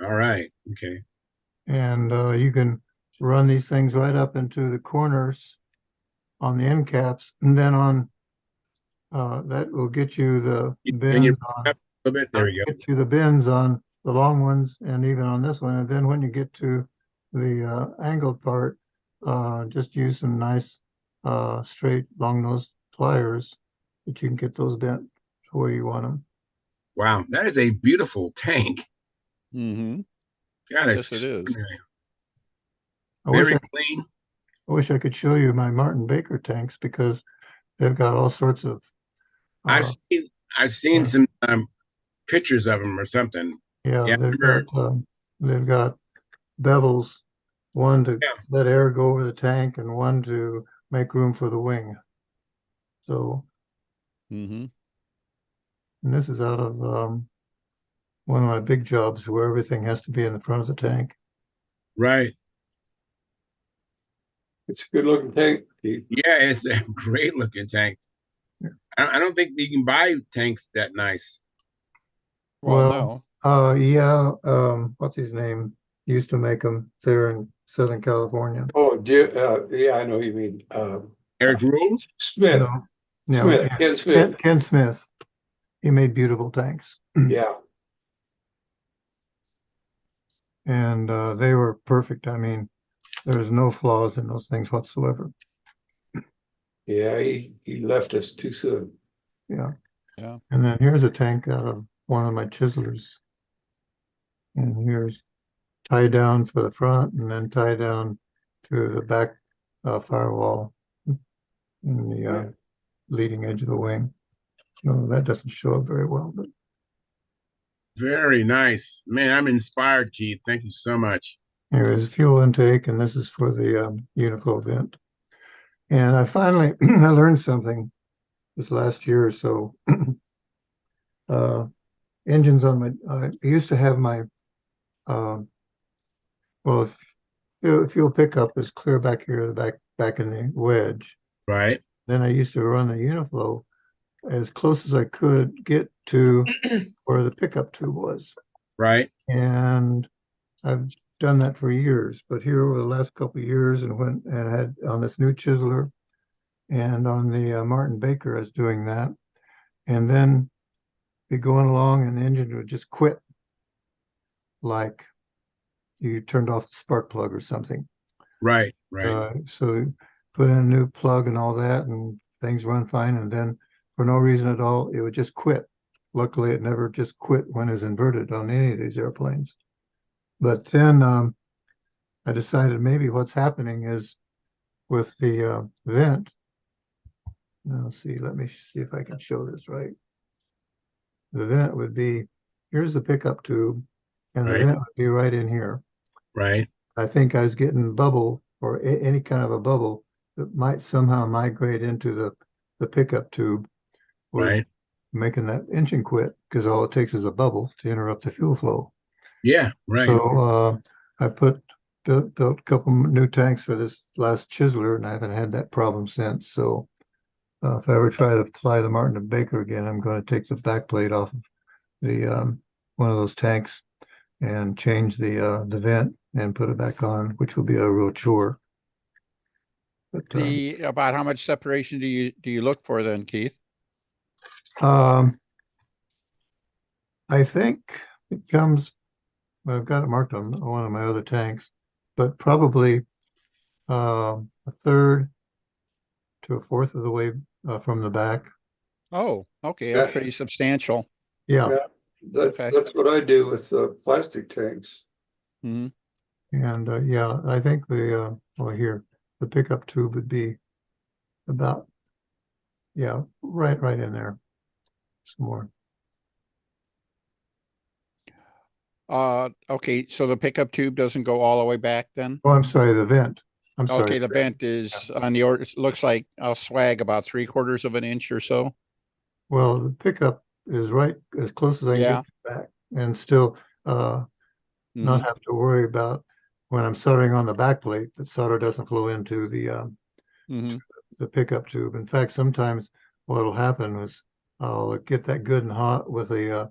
All right. Okay. And you can run these things right up into the corners on the end caps, and then on that will get you the Can you bends on, up a little bit? There we go. get you the bends on the long ones, and even on this one. And then when you get to the angled part, just use some nice straight long nose pliers that you can get those bent to where you want them. Wow, that is a beautiful tank. Mm-hmm. God, it's Yes, it is. extraordinary. I wish Very I, clean. I wish I could show you my Martin Baker tanks, because they've got all sorts of I've uh, seen I've seen yeah. some pictures of them or something. Yeah, Yeah, they've got bevels, one to yeah. let air go over the tank and one to make room for the wing. So, Mm-hmm. and this is out of one of my big jobs where everything has to be in the front of the tank. Right. It's a good looking tank, Keith. Yeah, it's a great looking tank. I don't think you can buy tanks that nice. Well, no. Yeah, what's his name? Used to make them there in Southern California. Oh, yeah, I know what you mean. Eric Rule? Smith, No, yeah. Ken Smith. Ken Smith. He made beautiful tanks. Yeah, And they were perfect. I mean, there was no flaws in those things whatsoever. yeah, he left us too soon. Yeah. Yeah. And then here's a tank out of one of my chiselers. And here's tie down for the front, and then tie down to the back firewall in the leading edge of the wing. No, that doesn't show up very well, but Very nice. Man, I'm inspired, Keith. Thank you so much. anyways, fuel intake, and this is for the uniflow vent. And I finally I learned something this last year or so. Engines on my I used to have my well, fuel pickup is clear back here, the back in the wedge. Right. Then I used to run the uniflow as close as I could get to where the pickup tube was. Right. And I've done that for years, but here over the last couple of years, and I had on this new chiseler and on the Martin Baker, I was doing that. And then be going along and the engine would just quit, like you turned off the spark plug or something. Right. Right. So put in a new plug and all that, and things run fine. And then for no reason at all, it would just quit. Luckily, it never just quit when it's inverted on any of these airplanes. But then I decided maybe what's happening is with the vent. Now, see, let me see if I can show this right. The vent would be, here's the pickup tube, and the Right. vent would be right in here. Right. I think I was getting bubble, or any kind of a bubble that might somehow migrate into the pickup tube, was Right. making that engine quit, because all it takes is a bubble to interrupt the fuel flow. Yeah. Right. So I built a couple new tanks for this last chiseler, and I haven't had that problem since. So if I ever try to fly the Martin and Baker again, I'm going to take the back plate off of the one of those tanks and change the vent and put it back on, which will be a real chore. But About how much separation do you look for then, Keith? I think it comes. I've got it marked on one of my other tanks, but probably a third to a fourth of the way from the back. Oh, okay, Yeah. that's pretty substantial. Yeah. Yeah, that's Okay. that's what I do with plastic tanks. Hmm. And yeah, I think the well, here the pickup tube would be about Yeah, right in there. Some more. Okay, so the pickup tube doesn't go all the way back then? Oh, I'm sorry, the vent. I'm sorry. Okay, the vent is on the order, looks like I'll swag about 3/4 of an inch or so. Well, the pickup is right as close as I can Yeah. get back and still not Mhm. have to worry about when I'm soldering on the back plate that solder doesn't flow into Mhm. the pickup tube. In fact, sometimes what'll happen is I'll get that good and hot with a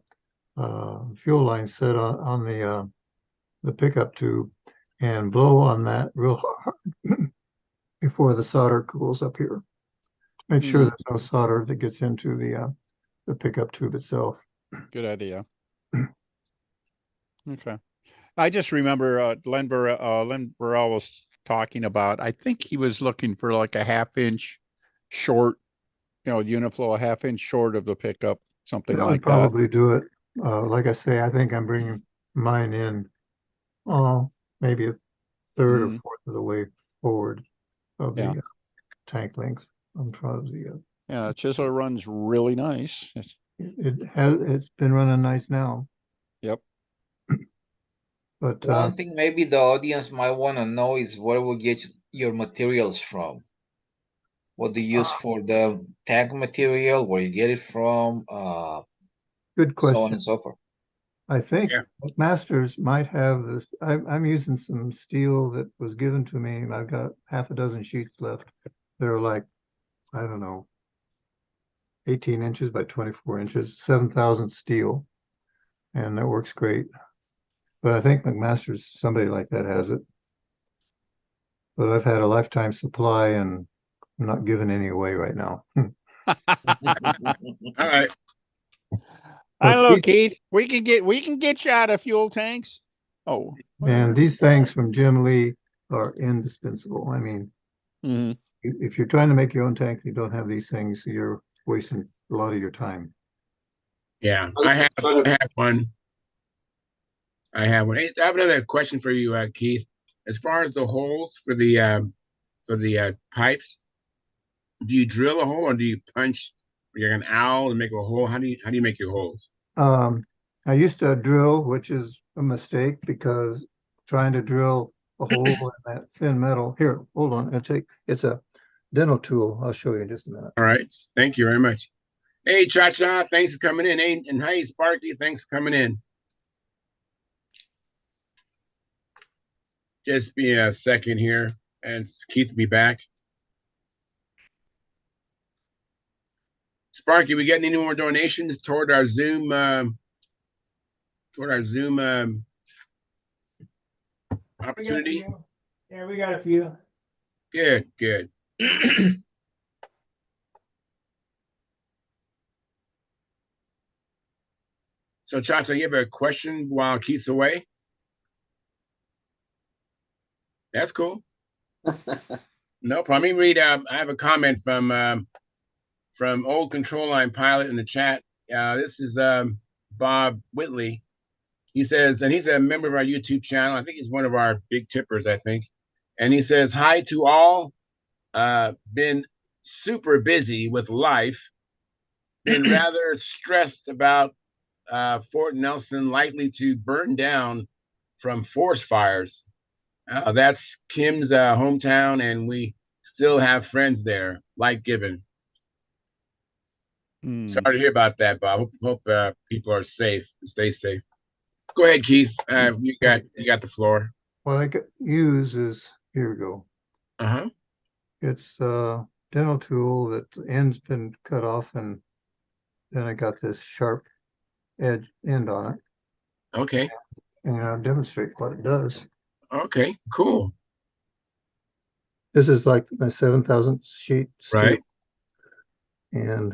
fuel line set on the pickup tube and blow on that real hard before the solder cools up here. Make sure Mhm. there's no solder that gets into the pickup tube itself. Good idea. Okay. I just remember Len Burrell was talking about, I think he was looking for like a 1/2 inch short, Uniflow, a 1/2 inch short of the pickup, something That would like that. probably do it. Like I say, I think I'm bringing mine in, maybe a third or Mhm. fourth of the way forward of Yeah. the tank length. I'm probably Yeah, the chisel runs really nice. it's been running nice now, Yep. but One thing maybe the audience might want to know is where we get your materials from. What do you use for the tank material? Where you get it from? good So on question. and so forth. I think Yeah. Masters might have this. I'm using some steel that was given to me. I've got half a dozen sheets left. They're like, I don't know, 18 inches by 24 inches, 7,000 steel, and that works great. But I think McMaster's, somebody like that has it. But I've had a lifetime supply and I'm not giving any away right now. All right. I But don't know, Keith. We can get you out of fuel tanks. Oh, and these things from Jim Lee are indispensable. I mean, Mhm. if you're trying to make your own tank, you don't have these things, you're wasting a lot of your time. Yeah, I have one. I have one. Hey, I have another question for you, Keith. As far as the holes for the pipes, do you drill a hole or do you punch? You're an owl and make a hole. How do you make your holes? I used to drill, which is a mistake because trying to drill a hole in that thin metal. Here, hold on. It's a dental tool. I'll show you in just a minute. All right. Thank you very much. Hey, Cha Cha, thanks for coming in. Hey, and hey, Sparky, thanks for coming in. Just be a second here, and Keith will be back. Sparky, we getting any more donations toward our Zoom opportunity? Yeah, we got a few. Good, good. So, Chacha, you have a question while Keith's away? That's cool. No problem. Let me read. I have a comment from old control line pilot in the chat. This is Bob Whitley. He says, and he's a member of our YouTube channel. I think he's one of our big tippers, I think. And he says, hi to all. Been super busy with life. Been rather stressed about Fort Nelson likely to burn down from forest fires. That's Kim's hometown, and we still have friends there, like Gibbon. Hmm. Sorry to hear about that, Bob. Hope people are safe. Stay safe. Go ahead, Keith. You got the floor. What I use is, here we go. Uh-huh. It's a dental tool that the end's been cut off and then I got this sharp edge end on it. Okay. And I'll demonstrate what it does. Okay. Cool. This is like my 7,000 sheet steel. Right. And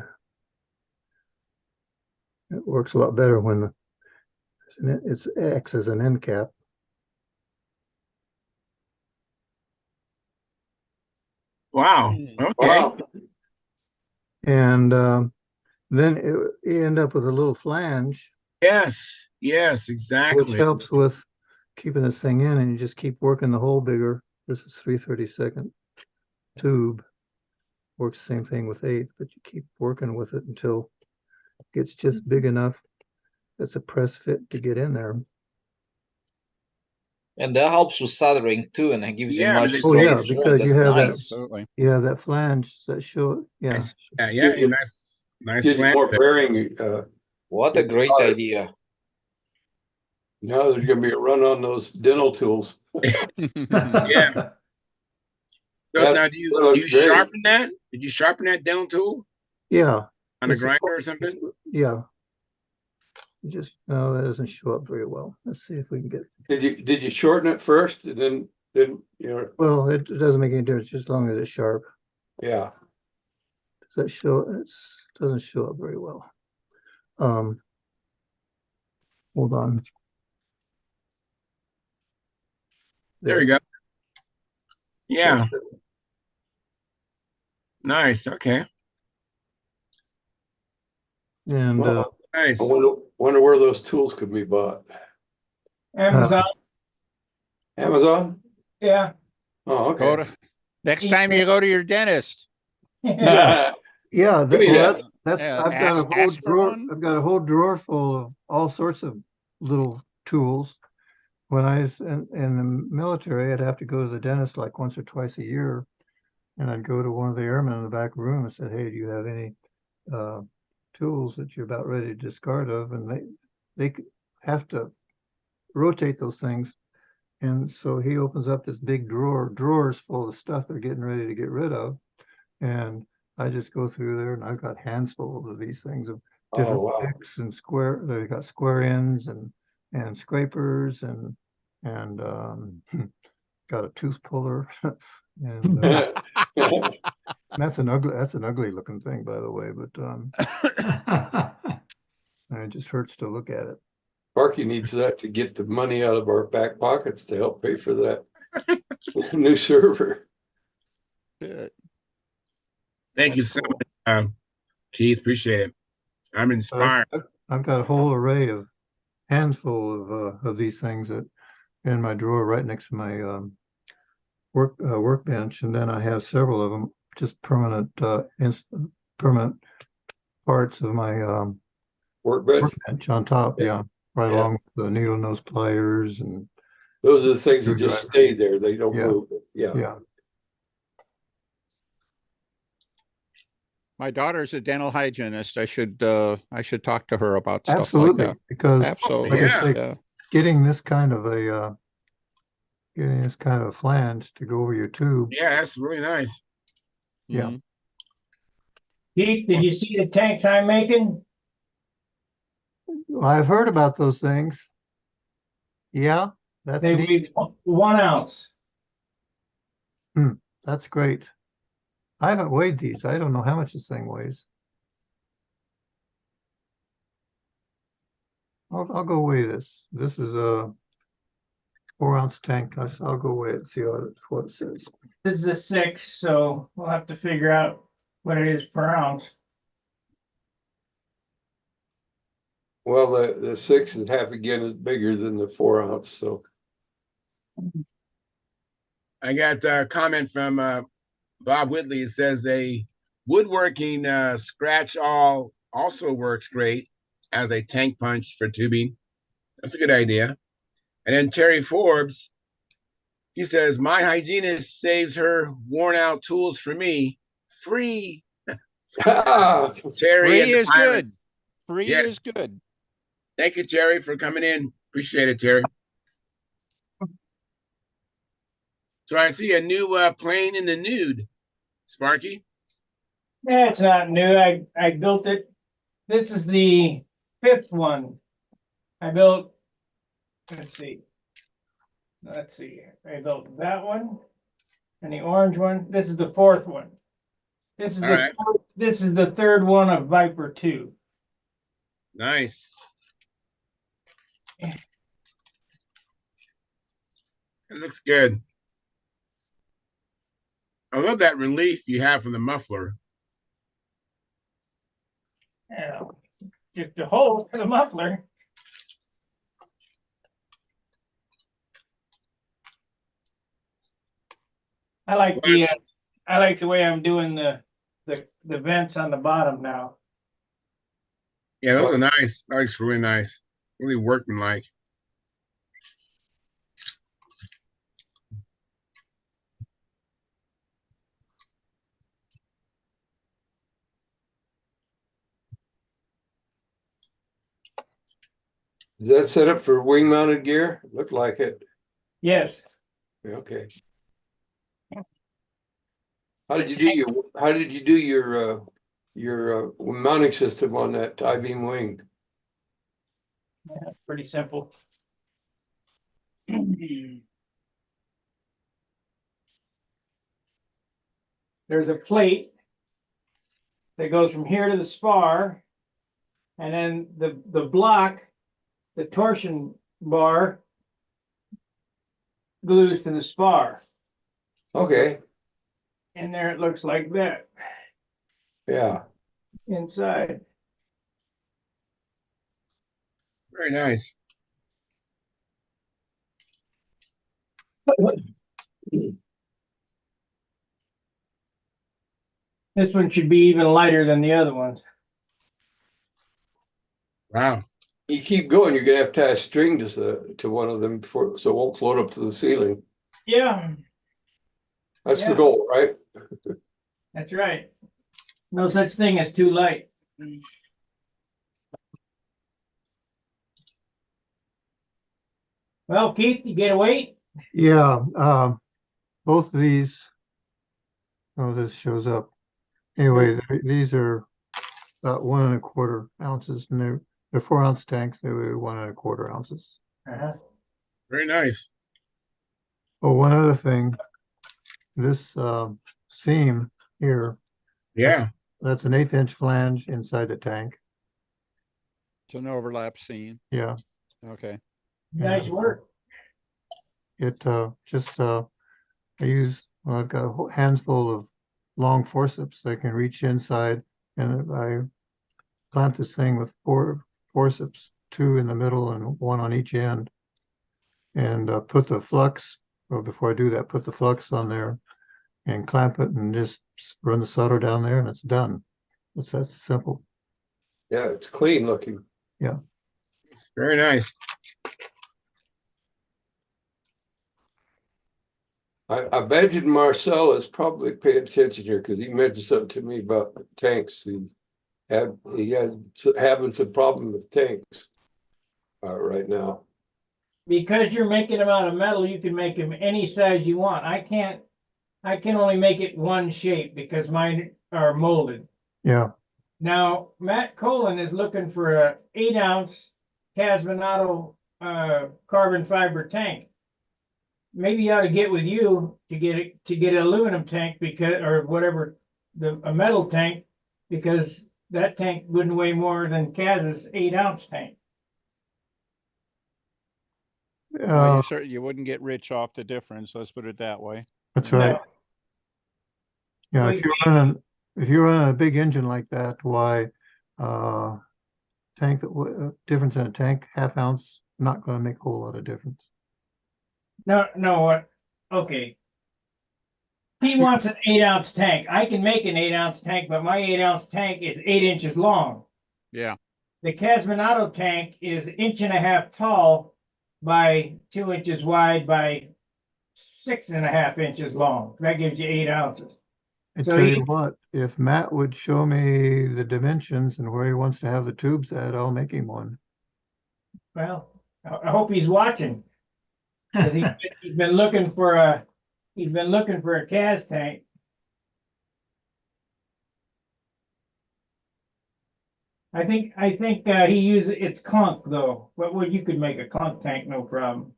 it works a lot better when it acts as an end cap. Wow. Okay. Wow. And then you end up with a little flange, Yes. Yes. which Exactly. helps with keeping this thing in, and you just keep working the hole bigger. This is 3/32 tube. works the same thing with 8, but you keep working with it until it gets just big enough. That's a press fit to get in there. And that helps with soldering too, and it gives you Yeah, much but Oh stronger yeah, thread. because That's you have that. nice. Absolutely. You have that flange that show. Yeah, nice. Yeah, Gives you- nice Gives you flange more there. bearing. What a It's great solid. idea. Now there's gonna be a run on those dental tools. Yeah. So That now, looks do you great. sharpen that? Did you sharpen that dental tool yeah, on a It's a- grinder or something? yeah. Just no, that doesn't show up very well. Let's see if we can get. Did you shorten it first and then Well, it doesn't make any difference just as long as it's sharp. yeah. Does that show? It doesn't show up very well. Hold on. There you go. Yeah, nice. Okay, And Well, nice. I wonder where those tools could be bought. Amazon, Amazon? yeah. Oh, Go okay. to, next time you go to your dentist. Yeah. yeah, Give me that. that's Yeah, I've got a whole ask for drawer. one. I've got a whole drawer full of all sorts of little tools. When I was in the military, I'd have to go to the dentist like once or twice a year, and I'd go to one of the airmen in the back room and said, "Hey, do you have any tools that you're about ready to discard of?" And they have to rotate those things. And so he opens up this big drawers full of stuff they're getting ready to get rid of. And I just go through there and I've got handsfuls of these things of different Oh, wow. picks and square, they got square ends and scrapers and got a tooth puller. And that's an ugly looking thing, by the way, but it just hurts to look at it. Sparky needs that to get the money out of our back pockets to help pay for that new server. Good. Thank you so much, Keith. Appreciate it. I'm inspired. I've got a whole array of handful of these things that in my drawer right next to my workbench, and then I have several of them just permanent parts of my Workbench. workbench on top. Yeah, right Yeah. along with the needle nose pliers and Those are the things that just Screwdriver. stay there. They don't Yeah. move. Yeah. yeah. My daughter's a dental hygienist. I should talk to her about stuff Absolutely, like that. because Absolutely. like I say, Yeah. getting this kind of a flange to go over your tube. Yeah, that's really nice. Yeah. Mhm. Keith, did you see the tanks I'm making? I've heard about those things. Yeah, that's They neat. weigh 1 ounce. That's great. I haven't weighed these. I don't know how much this thing weighs. I'll go weigh this. This is a 4-ounce tank. I'll go weigh it, see what it says. This is a 6, so we'll have to figure out what it is per ounce. Well, the 6.5 again is bigger than the 4 ounce. So I got a comment from Bob Whitley. It says a woodworking scratch all also works great as a tank punch for tubing. That's a good idea. And then Terry Forbes, he says, my hygienist saves her worn out tools for me free. Terry Free and the is good. Pirates. Free Yes. is good. Thank you, Terry, for coming in. Appreciate it, Terry. So I see a new plane in the nude, Sparky. Yeah, it's not new. I built it. This is the 5th one. I built, let's see. I built that one and the orange one. This is the 4th one. This is All the right. this is the 3rd one of Viper 2. Nice. It looks good. I love that relief you have from the muffler. Yeah, just a hole for the muffler. I like the way I'm doing the the vents on the bottom now. Yeah, those are nice. That looks really nice. Really workmanlike. Is that set up for wing mounted gear? Looked like it. Yes. Okay. How did you do your mounting system on that I-beam wing? Yeah, pretty simple. There's a plate that goes from here to the spar, and then the block, the torsion bar, glues to the spar. Okay, And there it looks like that yeah. inside. Very nice. This one should be even lighter than the other ones. Wow. You keep going, you're gonna have to tie a string to one of them before, so it won't float up to the ceiling. Yeah, That's the Yeah. goal, right? that's right. No such thing as too light. Well, Keith, you get a weight? Yeah, both of these, oh, this shows up. Anyway, these are about 1¼ ounces, and they're 4-ounce tanks. They were 1¼ ounces. Uh-huh. Very nice. Oh, one other thing, this seam here, Yeah. that's an 1/8 flange inside the tank. It's an overlap seam. Yeah, Okay. Nice work. it just I use, well, I've got a hands full of long forceps. I can reach inside, and I clamp this thing with 4 forceps, 2 in the middle and 1 on each end, and put the flux, or before I do that, put the flux on there and clamp it and just run the solder down there and it's done. It's that simple. Yeah, it's clean looking. Very nice. I imagine Marcel is probably paying attention here because he mentioned something to me about tanks. He had having some problem with tanks right now. Because you're making them out of metal, you can make them any size you want. I can only make it one shape because mine are molded. Yeah, Now, Matt Colin is looking for a 8-ounce Casminato carbon fiber tank. Maybe he ought to get with you to get an aluminum tank, because, or whatever, a metal tank, because that tank wouldn't weigh more than Kaz's 8-ounce tank. Well, you wouldn't get rich off the difference. Let's put it that way. that's right. No. Yeah, Well, if you're running a big engine like that, why tank difference in a tank, 1/2 ounce, not going to make a whole lot of difference. No, what? Okay. He wants an 8-ounce tank. I can make an 8-ounce tank, but my 8-ounce tank is 8 inches long. Yeah. The Casminato tank is 1.5 inches tall by 2 inches wide by 6.5 inches long. That gives you 8 ounces. I So tell you- you what, if Matt would show me the dimensions and where he wants to have the tubes at, I'll make him one. Well, I hope he's watching. 'Cause he's been looking for a Cas tank. I think he uses it's clunk though. Well, you could make a clunk tank, no problem.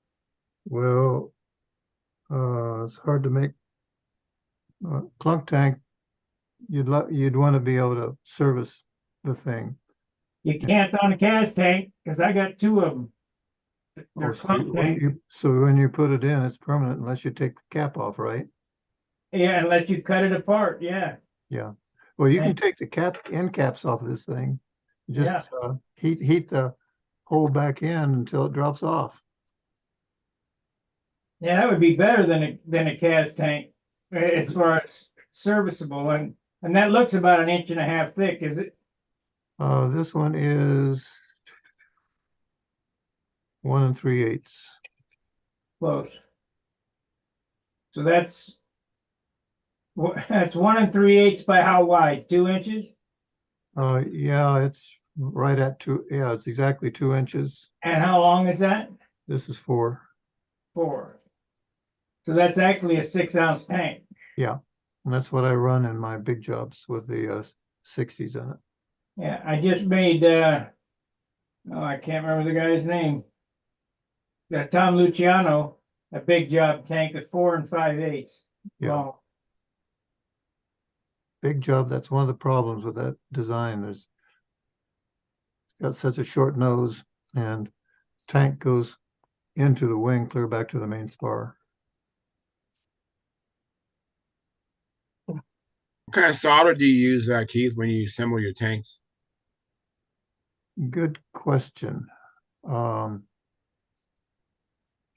Well, it's hard to make clunk tank. You'd want to be able to service the thing. You can't on a Cas tank because I got 2 of them. They're Oh, clunk tanks. so when you put it in, it's permanent unless you take the cap off, right? Yeah, unless you cut it apart. Yeah. Yeah. Well, you can Thank- take the end caps off of this thing. You Yeah. just heat the hole back in until it drops off. Yeah, that would be better than a Cas tank as far as serviceable. And And that looks about 1.5 inches thick, is it? This one is 1 3/8. Close. So that's 1 3/8 by how wide? 2 inches? Yeah, it's right at 2. Yeah, it's exactly 2 inches. And how long is that? This is 4. 4. So that's actually a 6-ounce tank. Yeah, and that's what I run in my big jobs with the 60s in it. Yeah, I just made, I can't remember the guy's name. Tom Luciano, a big job tank of 4 5/8 Yeah. long. Big job. That's one of the problems with that design. There's got such a short nose, and tank goes into the wing, clear back to the main spar. What kind of solder do you use, Keith, when you assemble your tanks? Good question.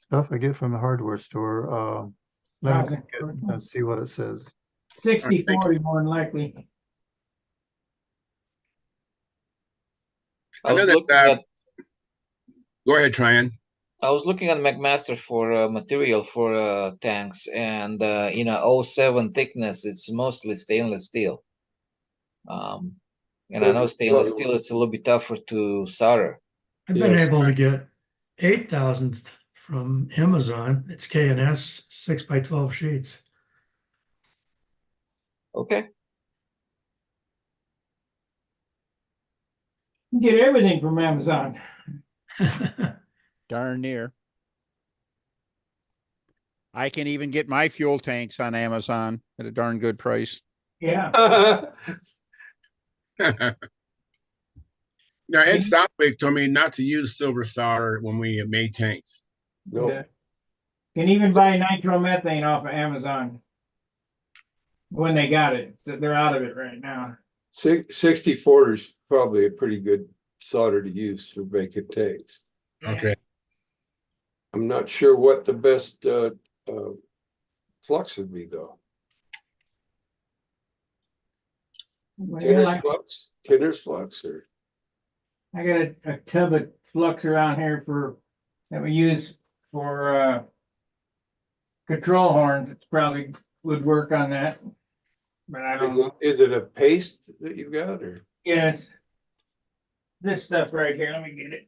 Stuff I get from the hardware store. Let me get and see what it says. 60/40 more than likely. I was that, looking at Go ahead, Tryon. I was looking at McMaster for material for tanks, and in a 07 thickness, it's mostly stainless steel. And I know stainless steel is a little bit tougher to solder. I've been able to get 8,000 from Amazon. It's K&S 6x12 sheets. Okay. You get everything from Amazon. Darn near. I can even get my fuel tanks on Amazon at a darn good price. Yeah. Now, Ed Southwick told me not to use silver solder when we made tanks. No. Yeah. Can even buy nitromethane off of Amazon when they got it. So they're out of it right now. 64 is probably a pretty good solder to use for making tanks. Okay. I'm not sure what the best flux would be though. Tinner's flux, or I got a tub of flux around here that we use for control horns. It's probably would work on that, but I don't know. Is it a paste that you've got, or? Yes, this stuff right here. Let me get it.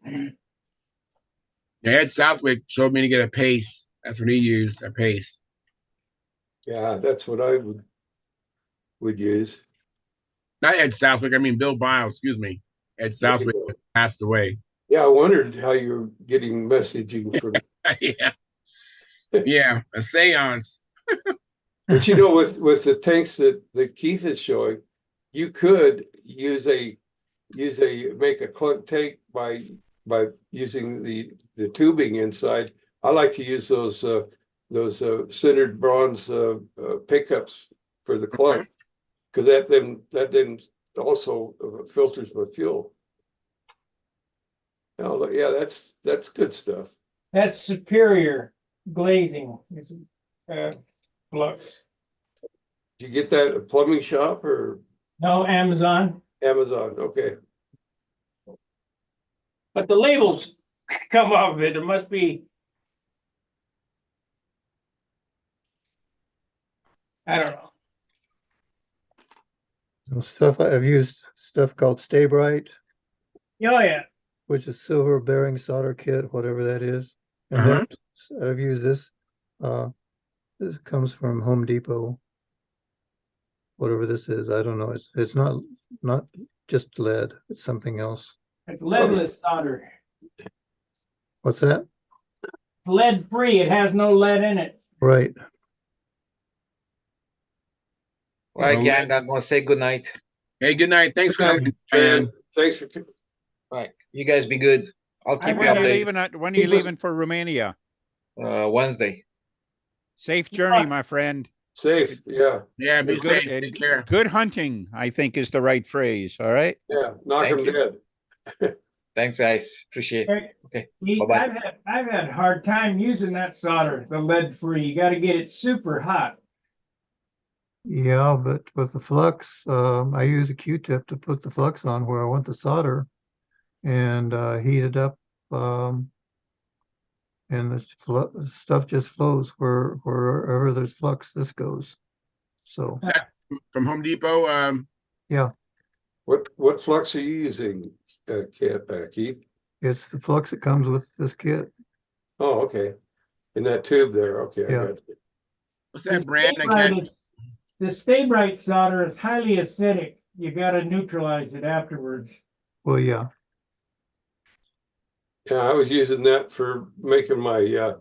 Yeah, Ed Southwick showed me to get a paste. That's what he used, a paste. Yeah, that's what I would use. Not Ed Southwick. I mean Bill Biles. Excuse me. Ed Southwick passed away. Yeah, I wondered how you're getting messaging from. Yeah. Yeah, a seance. But you know, with the tanks that Keith is showing, you could make a clunk tank by using the tubing inside. I like to use those centered bronze pickups for the clunk, because that then also filters my fuel. Oh, yeah, that's good stuff. That's superior glazing. Flux. Did you get that at a plumbing shop or? No, Amazon. Amazon, okay. But the labels come off of it. It must be. I don't know. Stuff I've used stuff called Stay Bright, Oh yeah. which is silver bearing solder kit, whatever that is. And then I've used this. This comes from Home Depot. Whatever this is, I don't know. It's not just lead. It's something else. It's leadless solder. What's that? Lead free. It has no lead in it. Right. All right, gang. I'm gonna say good night. Hey, good night. Thanks for coming, man. Thanks for. All right, you guys be good. I'll keep you updated. When are you leaving for Romania? Wednesday. Safe journey, my friend. Safe, yeah. Yeah, be safe. Take care. Good hunting, I think, is the right phrase. All right. Yeah, knock them dead. Thanks, guys. Appreciate it. Okay. Bye-bye. I've had a hard time using that solder, the lead free. You got to get it super hot. Yeah, but with the flux, I use a Q-tip to put the flux on where I want the solder and heat it up. And the stuff just flows wherever there's flux, this goes. So, That's from Home Depot. yeah, What flux are you using, Keith? it's the flux that comes with this kit. Oh, okay. In that tube there. Okay, I Yeah. got it. What's that The brand? I Stay-Brite can't. the Stay-Brite solder is highly acidic. You gotta neutralize it afterwards. Well, yeah. Yeah, I was using that for making my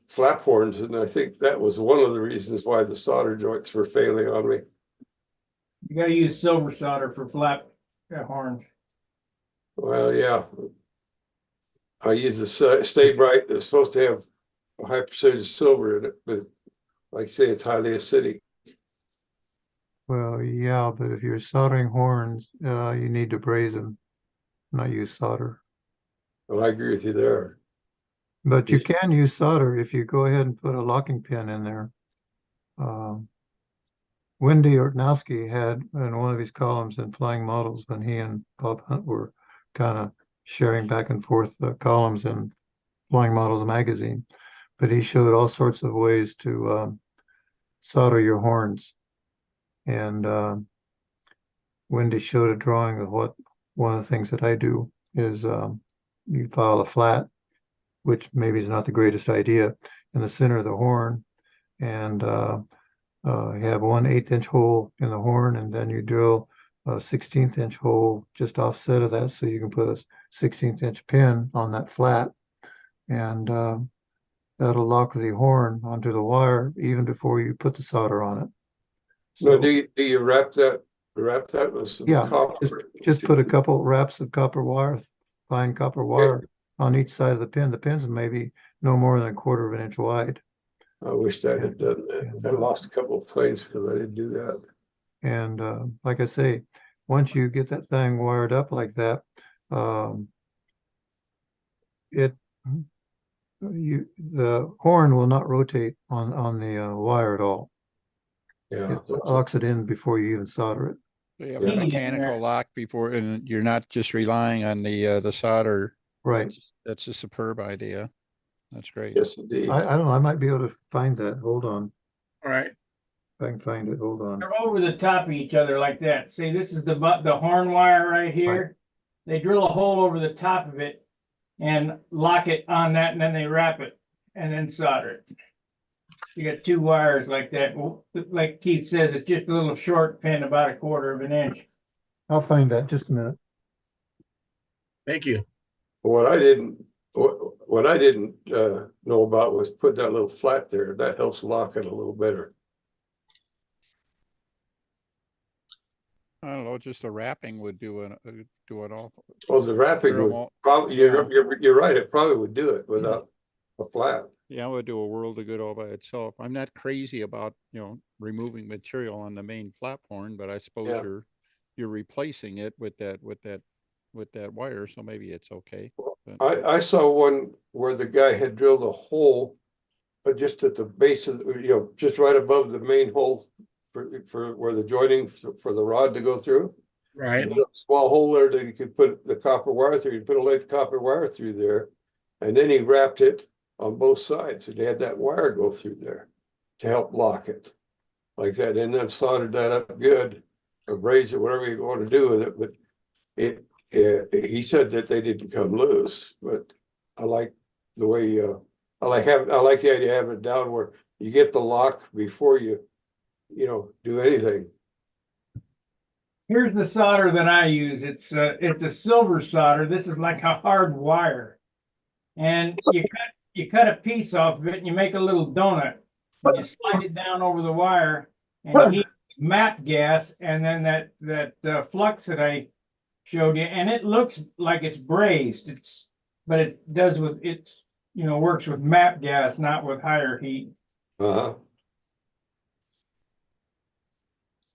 flap horns, and I think that was one of the reasons why the solder joints were failing on me. You gotta use silver solder for flap horns. Well, yeah. I use the Stay Bright that's supposed to have a high percentage of silver in it, but like I say, it's highly acidic. Well, yeah, but if you're soldering horns, you need to braze them, not use solder. Well, I agree with you there. But you can use solder if you go ahead and put a locking pin in there. Wendy Ortnowski had in one of his columns in Flying Models when he and Bob Hunt were kind of sharing back and forth the columns in Flying Models magazine. But he showed all sorts of ways to solder your horns. And Wendy showed a drawing of what one of the things that I do is you file a flat, which maybe is not the greatest idea, in the center of the horn, and you have 1/8 inch hole in the horn, and then you drill a 16th inch hole just offset of that, so you can put a 16th inch pin on that flat, and that'll lock the horn onto the wire even before you put the solder on it. No, So, do you wrap that with some yeah, copper? just put a couple wraps of copper wire, fine copper wire on each side of the pin. The pin's maybe no more than 1/4 of an inch wide. I wish I had done that. I lost a couple of planes because I didn't do that. And like I say, once you get that thing wired up like that, the horn will not rotate on the wire at all. Yeah, It locks it in before you even solder it. So you have Yeah. a mechanical lock before, and you're not just relying on the solder. Right. That's a superb idea. That's great. yes, indeed. I don't know. I might be able to find that. Hold on. All right. If I can find it. Hold on. They're over the top of each other like that. See, this is the horn wire right here. Right. They drill a hole over the top of it and lock it on that, and then they wrap it and then solder it. You got two wires like that. Well, like Keith says, it's just a little short pin, about 1/4 of an inch. I'll find that. Just a minute. Thank you. What I didn't know about was put that little flat there. That helps lock it a little better. I don't know, just the wrapping would do it all. Well, the wrapping Sure, would well, probably, yeah. you're right, it probably would do it without a flat. Yeah, it would do a world of good all by itself. I'm not crazy about, removing material on the main flap horn, but I suppose Yeah. you're replacing it with that wire, so maybe it's okay. But I saw one where the guy had drilled a hole just at the base of, just right above the main hole for where the joining for the rod to go through. Right. A small hole there that you could put the copper wire through. You put a length of copper wire through there, and then he wrapped it on both sides. And they had that wire go through there to help lock it like that, and then soldered that up good, or braze it, whatever you want to do with it. But he said that they didn't come loose. But I like the way I like the idea of having it down where you get the lock before you do anything. Here's the solder that I use. It's a silver solder. This is like a hard wire, and you cut a piece off of it and you make a little donut. And you slide it down over the wire and you heat MAP gas, and then that flux that I showed you, and it looks like it's brazed. But it does works with MAP gas, not with higher heat. Uh-huh.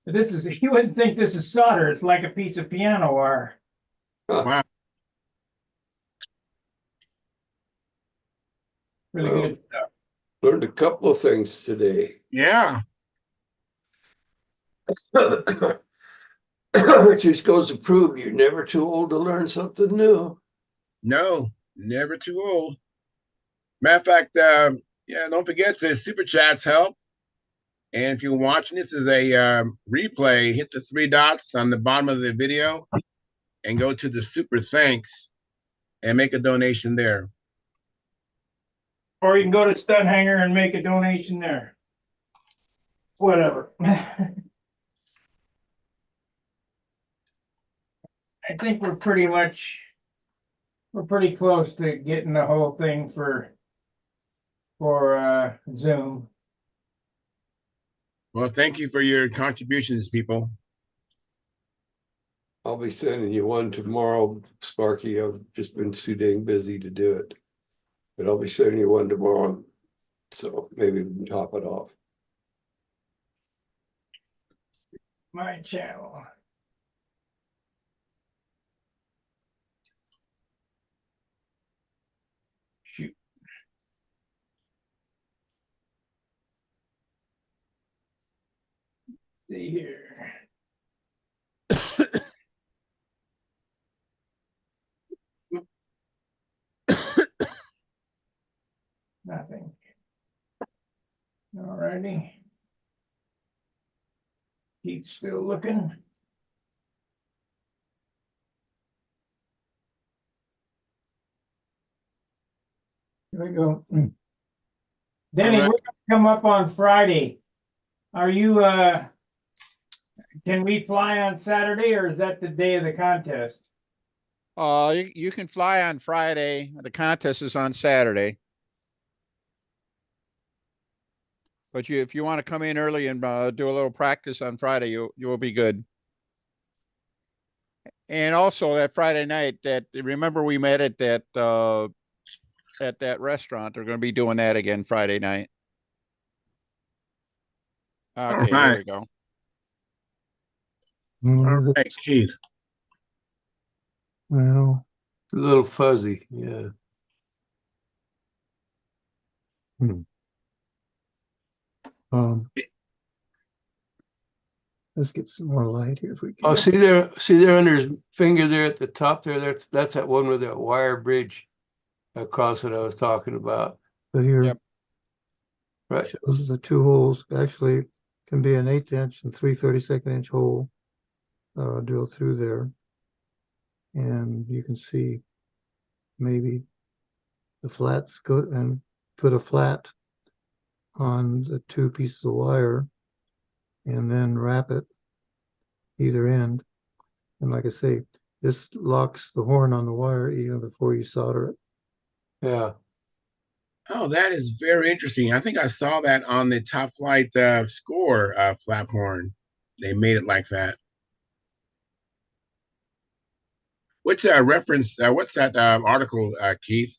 But you wouldn't think this is solder. It's like a piece of piano wire. Wow. Really Well, good stuff. Learned a couple of things today. Yeah. It just goes to prove you're never too old to learn something new. No, never too old. Matter of fact, yeah, don't forget to super chats help. And if you're watching this as a replay, hit the three dots on the bottom of the video and go to the super thanks and make a donation there. Or you can go to StuntHangar and make a donation there. Whatever. I think we're pretty close to getting the whole thing for Zoom. Well, thank you for your contributions, people. I'll be sending you one tomorrow, Sparky. I've just been too dang busy to do it. But I'll be sending you one tomorrow. So maybe we can top it off. My channel. Shoot. Let's see here. Nothing. All righty. Keith's still looking. Here we go. Denny, All right. we're gonna come up on Friday. Are you, can we fly on Saturday or is that the day of the contest? You can fly on Friday. The contest is on Saturday. But if you want to come in early and do a little practice on Friday, you will be good. And also that Friday night, remember we met at that restaurant. They're going to be doing that again Friday night. Okay, right. here we go. All right, Keith. Well, It's a little fuzzy, yeah. Let's get some more light here if we can. Oh, see there under his finger there at the top there, that's that one with that wire bridge across that I was talking about. So here Yep. Right. shows the two holes actually can be an 1/8 inch and 3/32 inch hole drilled through there. And you can see maybe the flats go and put a flat on the two pieces of wire and then wrap it either end. And like I say, this locks the horn on the wire even before you solder it. Yeah. Oh, that is very interesting. I think I saw that on the Top Flight score flap horn. They made it like that. What's reference? What's that article, Keith?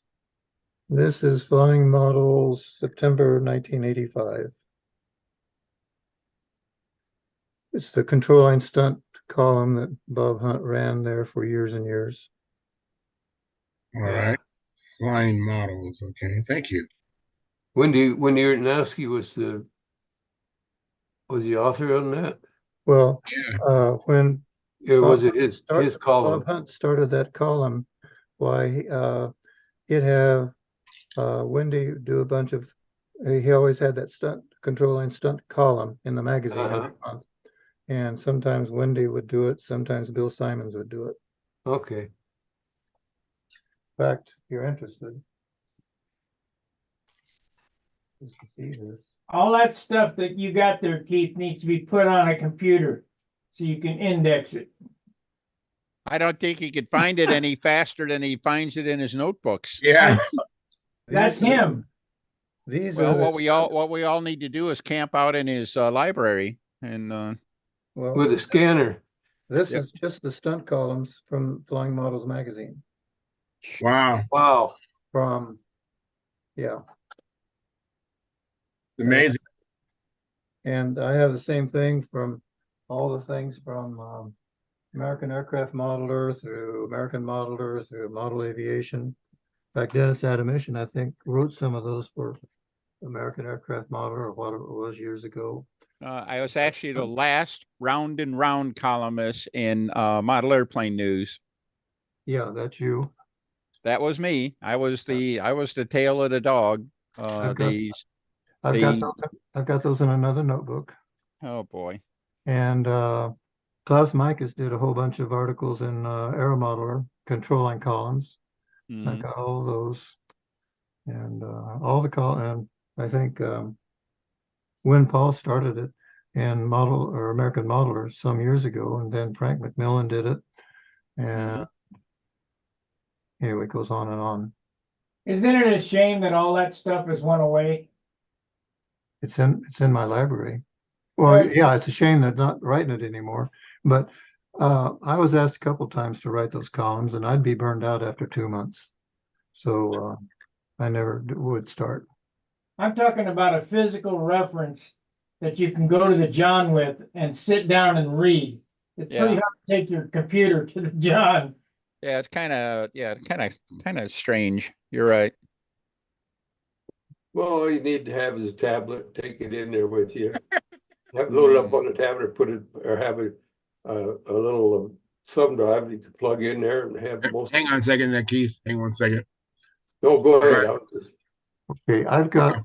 This is Flying Models, September 1985. It's the control line stunt column that Bob Hunt ran there for years and years. All right. Flying models. Okay, thank you. Wendy Urnowski was the author on that? Well, Yeah. when Or was Bob it his column? Bob Hunt started that column, why he'd have Wendy do a bunch of, he always had that stunt control line stunt column in the magazine every month. And sometimes Wendy would do it, sometimes Bill Simons would do it. Okay. In fact, if you're interested, just to see this. All that stuff that you got there, Keith, needs to be put on a computer so you can index it. I don't think he could find it any faster than he finds it in his notebooks. Yeah. That's him. These Well, are what we all need to do is camp out in his library and well, With a scanner. this Yep. is just the stunt columns from Flying Models magazine. Wow. Wow. From, yeah. Amazing. And I have the same thing from all the things from American Aircraft Modeler through American Modeler through Model Aviation. In fact, Dennis Adamission, I think, wrote some of those for American Aircraft Modeler or whatever it was years ago. I was actually the last round and round columnist in Model Airplane News. Yeah, that's you. That was me. I was the tail of the dog. I've got- They I've got those in another notebook. oh boy. And Klaus Micas did a whole bunch of articles in Aeromodeler, controlling columns. I Mhm. got all those. And all the and I think Win Paul started it in American Modeler some years ago, and then Frank McMillan did it. And anyway, it goes on and on. Isn't it a shame that all that stuff has went away? It's in my library. Well, yeah, it's a shame they're not writing it anymore. But I was asked a couple times to write those columns, and I'd be burned out after 2 months. So I never would start. I'm talking about a physical reference that you can go to the John with and sit down and read. It's pretty hard to take your computer to the John. Yeah, it's kind of strange. You're right. Well, all you need to have is a tablet, take it in there with you. Load it up on the tablet, put it, or have a little thumb drive you can plug in there and have most. Hang on a second there, Keith. Hang on a second. No, go ahead. I'll just. Okay, I've got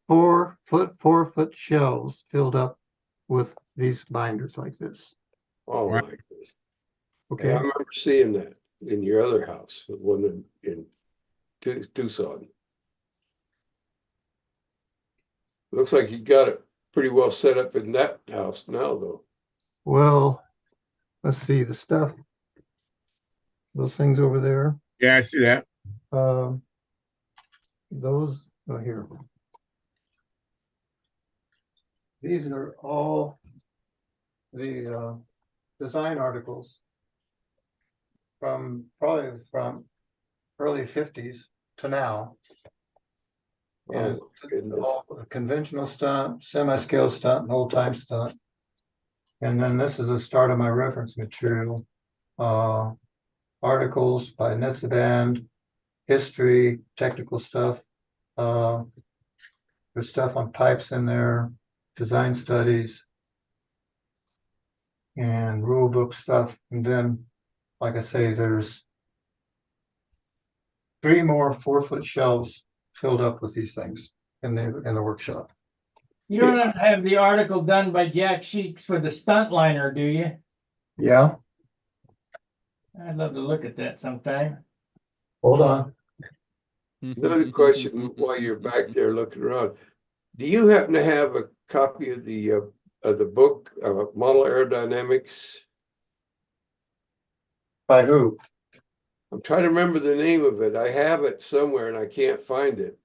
4-foot shelves filled up with these binders like this. Oh Right. my goodness. Okay. Yeah, I remember seeing that in your other house, the one in Tucson. Looks like you got it pretty well set up in that house now, though. Well, let's see the stuff. Those things over there. Yeah, I see that. Those here. These are all the design articles probably from early 50s to now. And all conventional stunt, semi-scale stunt, and old-time stunt. And then this is the start of my reference material. Articles by Netzeband, history, technical stuff. There's stuff on pipes in there, design studies, and rule book stuff. And then, like I say, there's 3 more 4-foot shelves filled up with these things in the workshop. You don't have the article done by Jack Sheeks for the StuntLiner, do you? Yeah, I'd love to look at that sometime. hold on. Another question while you're back there looking around. Do you happen to have a copy of the book, Model Aerodynamics? By who? I'm trying to remember the name of it. I have it somewhere and I can't find it.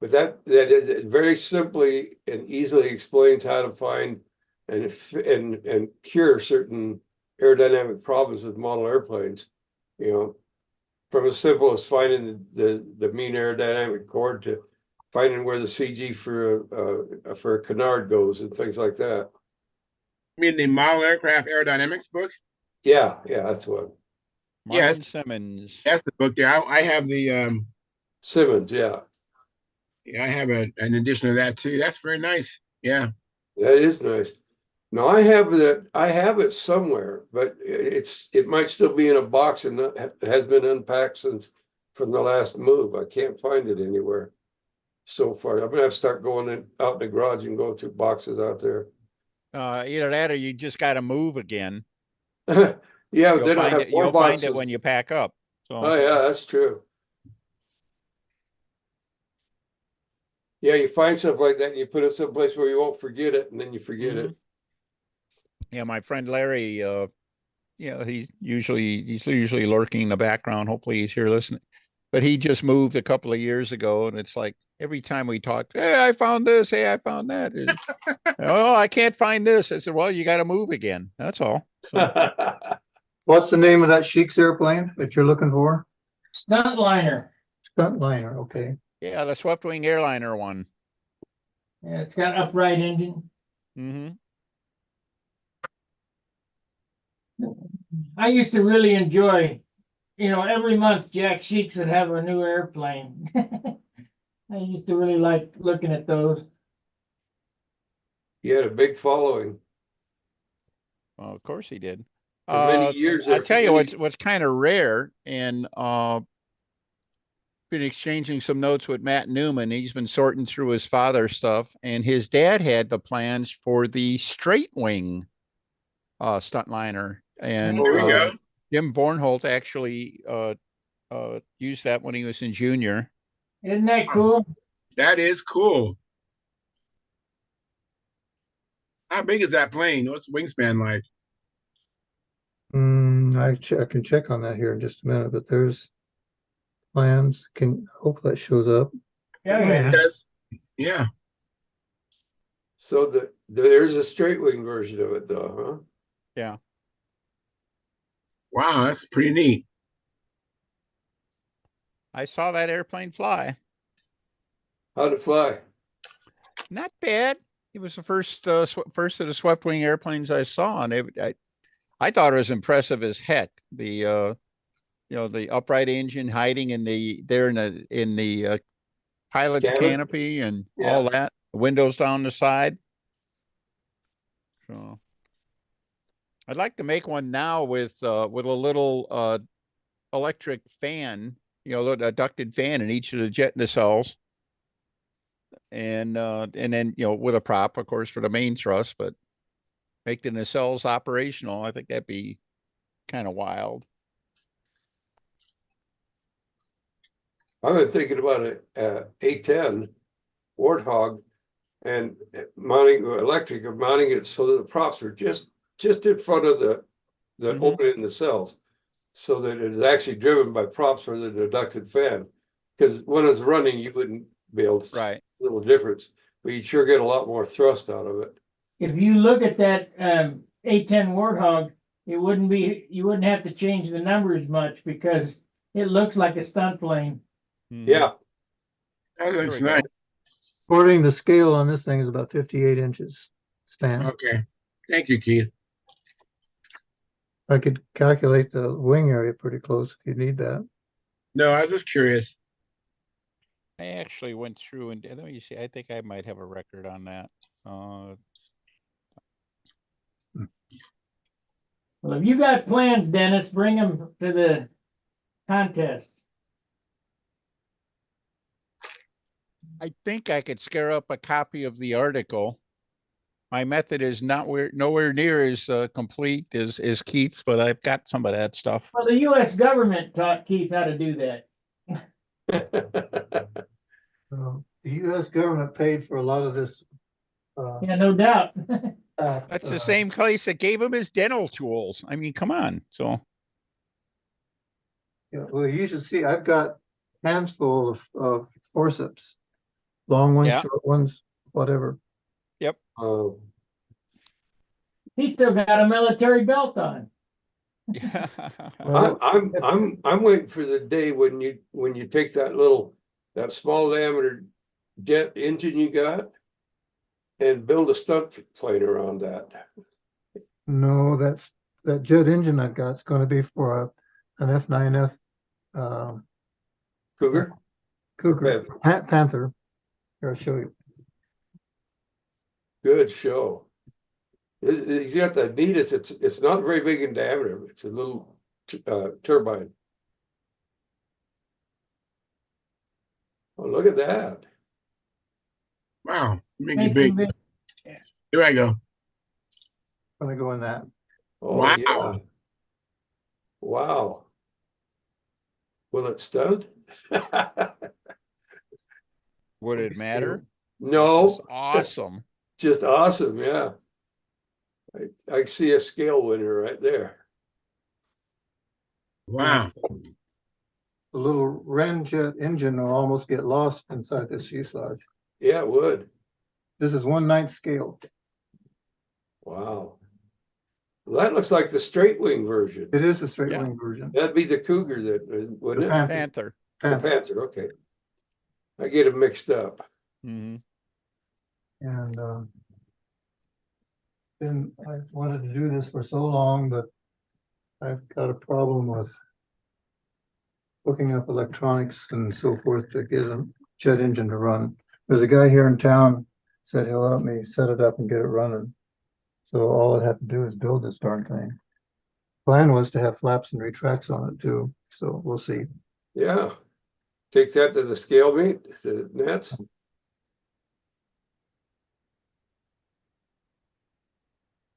But that is, it very simply and easily explains how to find and cure certain aerodynamic problems with model airplanes. You know, from as simple as finding the mean aerodynamic chord to finding where the CG for a canard goes and things like that. You mean the model aircraft aerodynamics book? Yeah, that's one. Martin Yes. Simmons. That's the book there. I have the Simmons, yeah. I have an edition of that too. That's very nice. Yeah. That is nice. No, I have it somewhere, but it might still be in a box and has been unpacked since from the last move. I can't find it anywhere so far. I'm gonna have to start going out in the garage and go through boxes out there. Either that or you just got to move again. Yeah, but then I have more you'll boxes. find it when you pack up. So. Oh yeah, that's true. Yeah, you find stuff like that and you put it someplace where you won't forget it, and then you forget it. Yeah, my friend Larry, he's usually lurking in the background. Hopefully he's here listening. But he just moved a couple of years ago, and it's like every time we talk, hey, I found this, hey, I found that. Oh, I can't find this. I said, well, you got to move again. That's all. So. What's the name of that Sheeks airplane that you're looking for? StuntLiner. StuntLiner, okay. Yeah, the swept wing airliner one. Yeah, it's got upright engine. Mm-hmm. I used to really enjoy, every month Jack Sheeks would have a new airplane. I used to really like looking at those. He had a big following Well, of course he did. for many years. I there, tell for you many- what's kind of rare, and been exchanging some notes with Matt Newman. He's been sorting through his father's stuff, and his dad had the plans for the straight wing stuntliner, and There we go. Jim Bornholt actually used that when he was in junior. Isn't that cool? That is cool. How big is that plane? What's the wingspan like? I can check on that here in just a minute, but there's plans. Hope that shows up. Yeah, yeah. Yes. Yeah. So there's a straight wing version of it, though, huh? Yeah. Wow, that's pretty neat. I saw that airplane fly. How'd it fly? Not bad. It was the first first of the swept wing airplanes I saw, and I thought it was impressive as heck. The the upright engine hiding in the pilot's canopy and all that, windows down the side. So I'd like to make one now with a little electric fan, a ducted fan in each of the jet nacelles. And then with a prop, of course, for the main thrust, but make the nacelles operational. I think that'd be kind of wild. I've been thinking about a A10 Warthog and mounting it so that the props are just in front of the opening in the cells, so that it is actually driven by props rather than a ducted fan. Because when it's running, you wouldn't be able to see a little difference, but you'd sure get a lot more thrust out of it. If you look at that A10 Warthog, you wouldn't have to change the numbers much because it looks like a stunt plane. Yeah. That looks nice. According to the scale on this thing is about 58 inches span. Okay. Thank you, Keith. I could calculate the wing area pretty close if you need that. No, I was just curious. I actually went through and let me see. I think I might have a record on that. Well, if you got plans, Dennis, bring them to the contest. I think I could scare up a copy of the article. My method is nowhere near as complete as Keith's, but I've got some of that stuff. Well, the U.S. government taught Keith how to do that. The U.S. government paid for a lot of this. Yeah, no doubt. That's the same place that gave him his dental tools. I mean, come on. So. Yeah, well, you should see. I've got hands full of forceps, long ones, short ones, whatever. Yep. He still got a military belt on. Yeah. I'm waiting for the day when you take that small diameter jet engine you got and build a stunt plane around that. No, that jet engine I've got is going to be for an F9F Cougar. Panther. Here, I'll show you. Good show. He's got the neatest. It's not very big in diameter. It's a little turbine. Oh, look at that! Wow, make it big. Yeah. Here I go. I'm gonna go in that. Oh, wow. Yeah. Wow. Will it stunt? Would it matter? No. Awesome. Just awesome, yeah. I see a scale winner right there. Wow. The little Ramjet engine will almost get lost inside this fuselage. Yeah, it would. This is 1/9 scale. Wow. Well, that looks like the straight wing version. It is a straight wing version. That'd be the Cougar, wouldn't it? Panther. The Panther, okay. I get them mixed up. And I wanted to do this for so long, but I've got a problem with hooking up electronics and so forth to get a jet engine to run. There's a guy here in town said he'll help me set it up and get it running. So all I'd have to do is build this darn thing. Plan was to have flaps and retracts on it too, so we'll see. Yeah. Take that to the scale meet, the nets.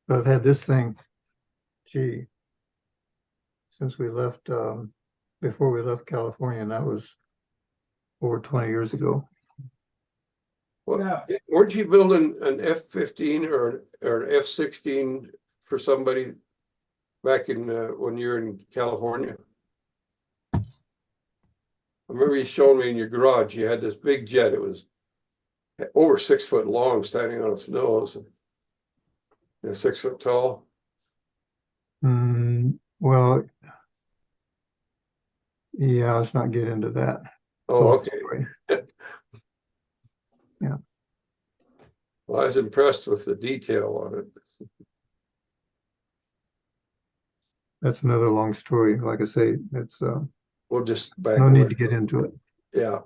But I've had this thing, gee, since we left, before we left California, and that was over 20 years ago. Well, weren't you building an F-15 or an F-16 for somebody back in when you were in California? I remember you showing me in your garage, you had this big jet. It was over 6 foot long, standing on its nose, and 6 foot tall. Well, yeah, let's not get into that. Oh, okay. Yeah. Well, I was impressed with the detail on it. That's another long story. Like I say, it's We'll just back no away. need to get into it. Yeah.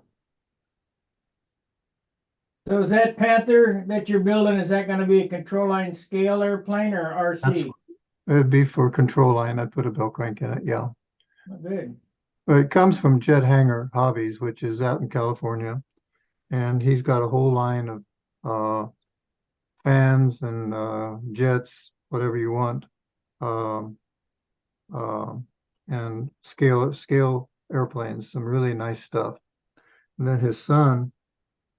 So is that Panther that you're building, is that gonna be a control line scale airplane or RC? It'd be for control line. I'd put a bell crank in it, yeah. Good. But it comes from StuntHangar Hobbies, which is out in California. And he's got a whole line of fans and jets, whatever you want. And scale airplanes, some really nice stuff. And then his son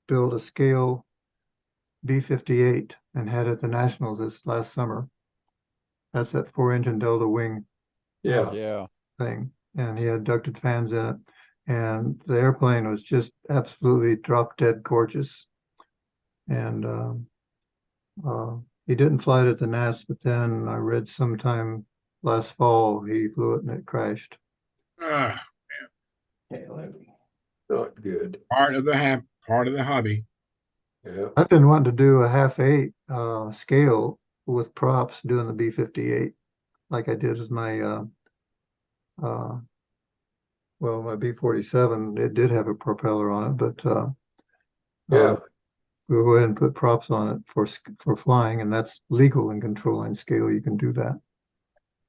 built a scale B-58 and had it at the Nationals this last summer. That's that 4-engine Delta wing Yeah. thing. And he had ducted fans in it. And the airplane was just absolutely drop dead gorgeous. And he didn't fly it at the Nats, but then I read sometime last fall he flew it and it crashed. Ah, Not good. part of the hobby. Yeah. I've been wanting to do a 1/2-8 scale with props doing the B-58 like I did with my my B-47. It did have a propeller on it, but Yeah. we'll go ahead and put props on it for flying, and that's legal in control line scale. You can do that.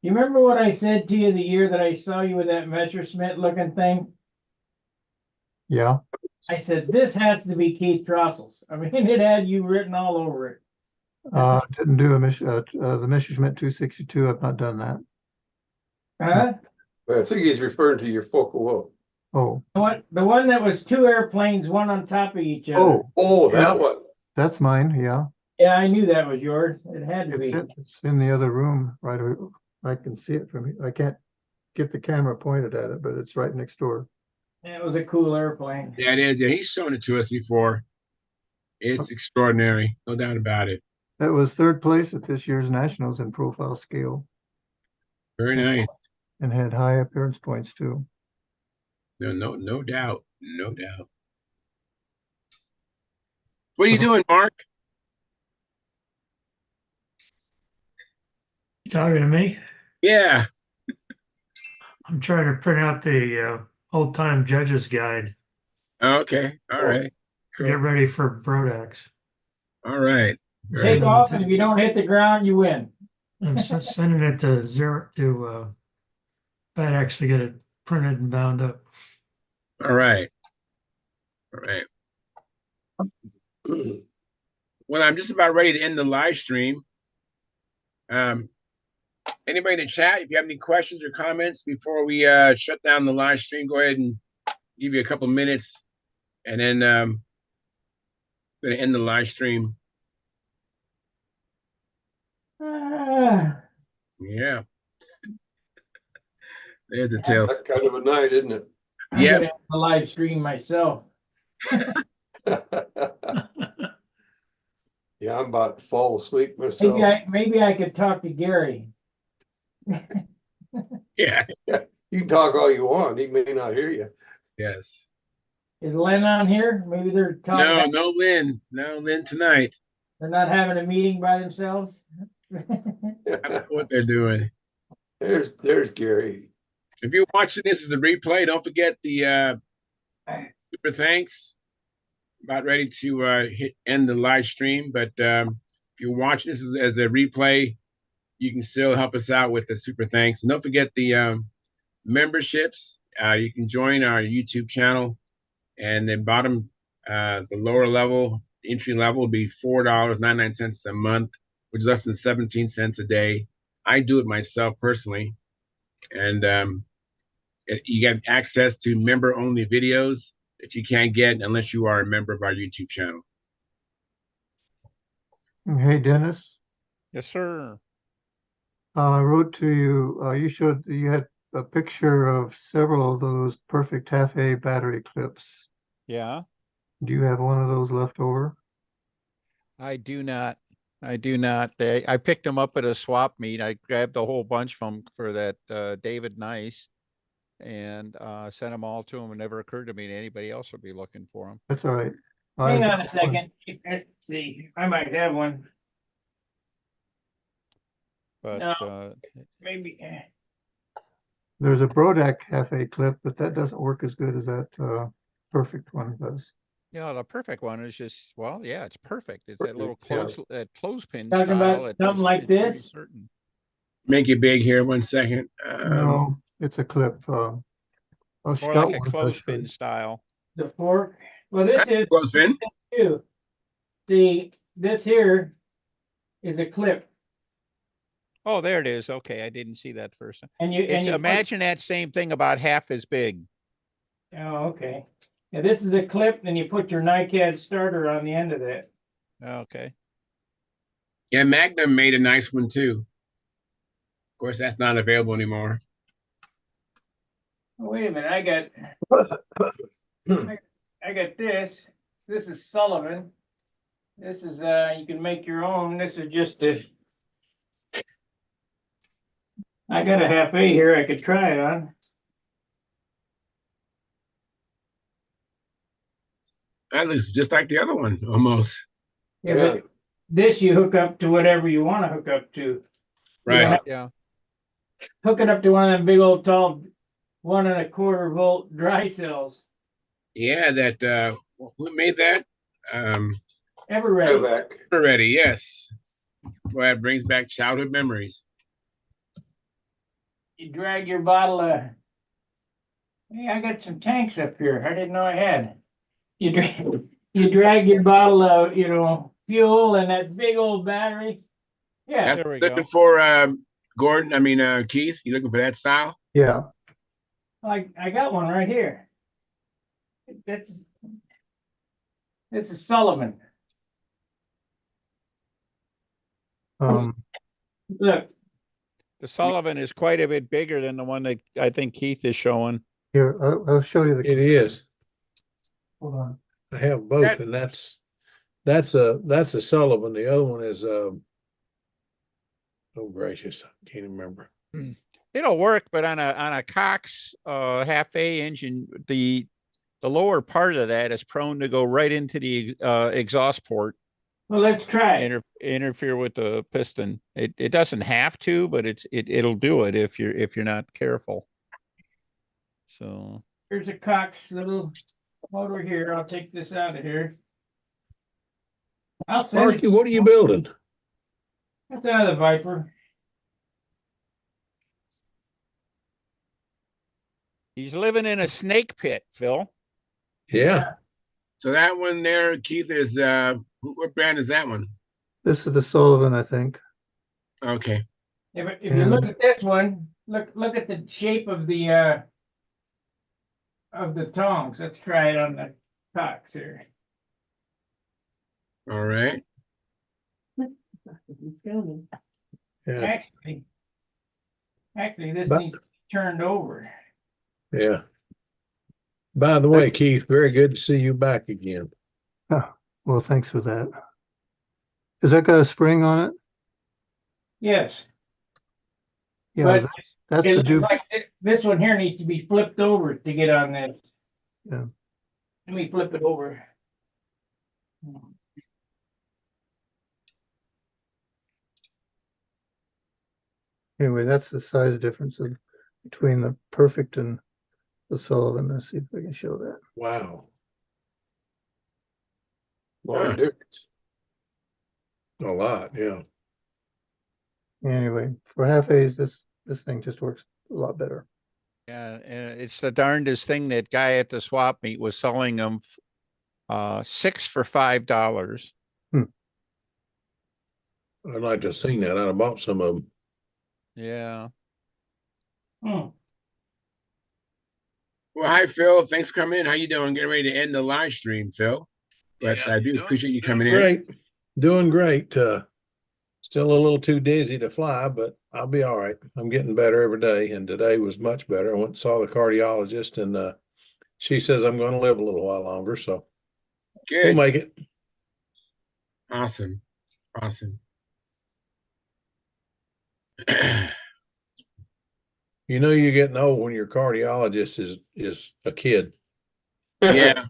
You remember what I said to you the year that I saw you with that Messerschmitt looking thing? Yeah. I said, this has to be Keith Trossel's. I mean, it had you written all over it. Didn't do the Messerschmitt 262. I've not done that. Huh? Well, I think he's referring to your Focke-Wulf. Oh. The one that was 2 airplanes, one on top of each other. Oh, that one. That's mine. Yeah. Yeah, I knew that was yours. It had to be. It's in the other room, right? I can see it from here. I can't get the camera pointed at it, but it's right next door. It was a cool airplane. Yeah, it is. Yeah, he's shown it to us before. It's extraordinary, no doubt about it. That was 3rd place at this year's Nationals in profile scale. Very nice. And had high appearance points too. No doubt. No doubt. What are you doing, Mark? You talking to me? Yeah. I'm trying to print out the old time judges guide. Okay. All right. Cool. Get ready for Brodax. All right. Take off, and if you don't hit the ground, you win. I'm sending it to FedEx to get it printed and bound up. All right. All right. Well, I'm just about ready to end the live stream. Anybody in the chat, if you have any questions or comments before we shut down the live stream, go ahead and give you a couple minutes, and then I'm going to end the live stream. Yeah. There's the tail. That kind of a night, isn't it? Yeah. A live stream myself. Yeah, I'm about to fall asleep myself. Maybe I could talk to Gary. Yes. You can talk all you want. He may not hear you. Yes. Is Len on here? Maybe they're talking. No Lynn. No Lynn tonight. They're not having a meeting by themselves. I don't know what they're doing. There's Gary. If you're watching this as a replay, don't forget the super thanks. about ready to end the live stream, but if you're watching this as a replay, you can still help us out with the super thanks. And don't forget the memberships. You can join our YouTube channel, and the bottom, the lower level, entry level will be $4.99 a month, which is less than 17 cents a day. I do it myself personally, and you get access to member-only videos that you can't get unless you are a member of our YouTube channel. Hey, Dennis, Yes, sir. I wrote to you, you showed, you had a picture of several of those perfect half-A battery clips. Yeah, Do you have one of those left over? I do not. I do not. I picked them up at a swap meet. I grabbed a whole bunch from for that David Nice and sent them all to him. It never occurred to me that anybody else would be looking for them. That's all right. Hang on a second. Let's see, I might have one. But No. Maybe. There's a Brodak half-A clip, but that doesn't work as good as that perfect one does. the perfect one is just, well, yeah, it's perfect. It's that little Yeah. clothespin Talking style. about something like it's pretty this? certain. Make it big here 1 second. No, it's a clip. I'll More scout like a one. I'll show clothespin you. style. The fork. Well, this is Clothespin. too. See, this here is a clip, Oh, there it is. Okay, I didn't see that first. and you It's put- imagine that same thing about half as big. Oh, okay. Yeah, this is a clip, and you put your NiCad starter on the end of that. Okay. Yeah, Magnum made a nice one too. Of course, that's not available anymore. Oh, wait a minute, I got this. This is Sullivan. This is you can make your own. This is just a. I got a half-A here. I could try it on. That looks just like the other one almost. Yeah, but this you hook up to whatever you want to hook up to. You don't Right. have- Yeah. Hook it up to one of them big old tall 1.25 volt dry cells. Yeah, that who made that? Ever ready? Already, yes. Boy, that brings back childhood memories. You drag your bottle of. Hey, I got some tanks up here. I didn't know I had. You drag your bottle of, fuel and that big old battery. Yeah, That's There we looking go. for Gordon. I mean Keith. You looking for that style? Yeah. I got one right here. This is Sullivan. Look, The Sullivan is quite a bit bigger than the one that I think Keith is showing. Here, I'll show you the. It is. Hold on. I have both, and that's a Sullivan. The other one is oh gracious, I can't remember. It'll work, but on a Cox half-A engine, the lower part of that is prone to go right into the exhaust port. well, let's try it. Interfere with the piston. It doesn't have to, but it'll do it if you're not careful. So Here's a Cox little motor here. I'll take this out of here. I'll send Marky, it. what are you building? That's out of the Viper. he's living in a snake pit, Phil. Yeah. So that one there, Keith, is what brand is that one? This is the Sullivan, I think. Okay. If you look at this one, look at the shape of the tongs. Let's try it on the Cox here. All right. Yeah. Actually, this But- needs to be turned over. Yeah. By the way, Keith, very good to see you back again. Well, thanks for that. Has that got a spring on it? Yes, Yeah, but that's it the looks do. like this one here needs to be flipped over to get on this. Yeah. Let me flip it over. Anyway, that's the size difference between the perfect and the Sullivan. Let's see if I can show that. Wow. Lot of difference. A lot, yeah. Anyway, for half A's, this thing just works a lot better. Yeah, and it's the darndest thing. That guy at the swap meet was selling them 6 for $5. I'd like to have seen that. I'd have bought some of them. Yeah. Hmm. Well, hi, Phil. Thanks for coming in. How you doing? Getting ready to end the live stream, Phil. But Yeah, I do appreciate you doing coming in. great. Doing great. Still a little too dizzy to fly, but I'll be all right. I'm getting better every day, and today was much better. I went and saw the cardiologist, and she says I'm going to live a little while longer, so we'll Good. make it. Awesome. Awesome. You know, you're getting old when your cardiologist is a kid. Yeah.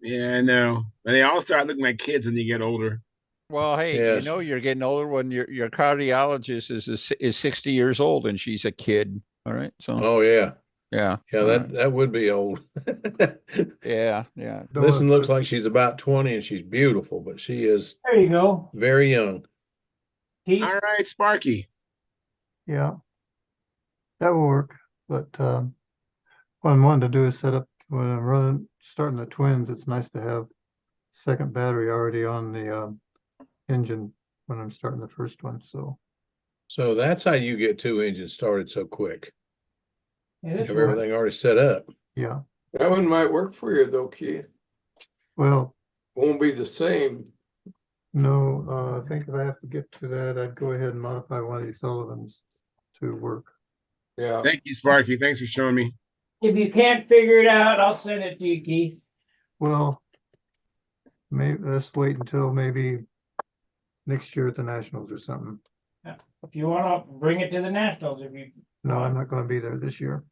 Yeah, I know. But they all start looking like kids when they get older. Well, hey, you Yes. know you're getting older when your cardiologist is 60 years old and she's a kid. All right, so Oh yeah, yeah, yeah. all That right. that would be old. Yeah. Listen looks like she's about 20 and she's beautiful, but she is There you go. very young. Keith. All right, Sparky. Yeah, that will work. But what I'm wanting to do is set up when I'm starting the twins. It's nice to have second battery already on the engine when I'm starting the first one. So So that's how you get 2 engines started so quick. Yeah, You this have works. everything already set up. yeah, That one might work for you though, Keith. well, Won't be the same. no, I think if I have to get to that, I'd go ahead and modify one of these Sullivans to work. Yeah. Thank you, Sparky. Thanks for showing me. If you can't figure it out, I'll send it to you, Keith. Well, maybe let's wait until maybe next year at the Nationals or something. If you want to bring it to the Nationals, if you. No, I'm not going to be there this year.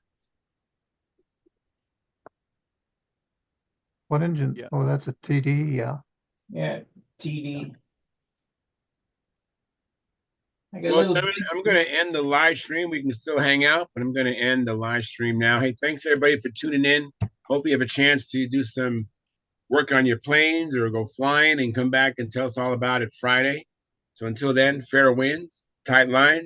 What engine? Yeah. Oh, that's a TD. Yeah. Yeah, TD. I got a Well, little. I'm going to end the live stream. We can still hang out, but I'm going to end the live stream now. Hey, thanks everybody for tuning in. Hope you have a chance to do some work on your planes or go flying and come back and tell us all about it Friday. So until then, fair winds, tight lines,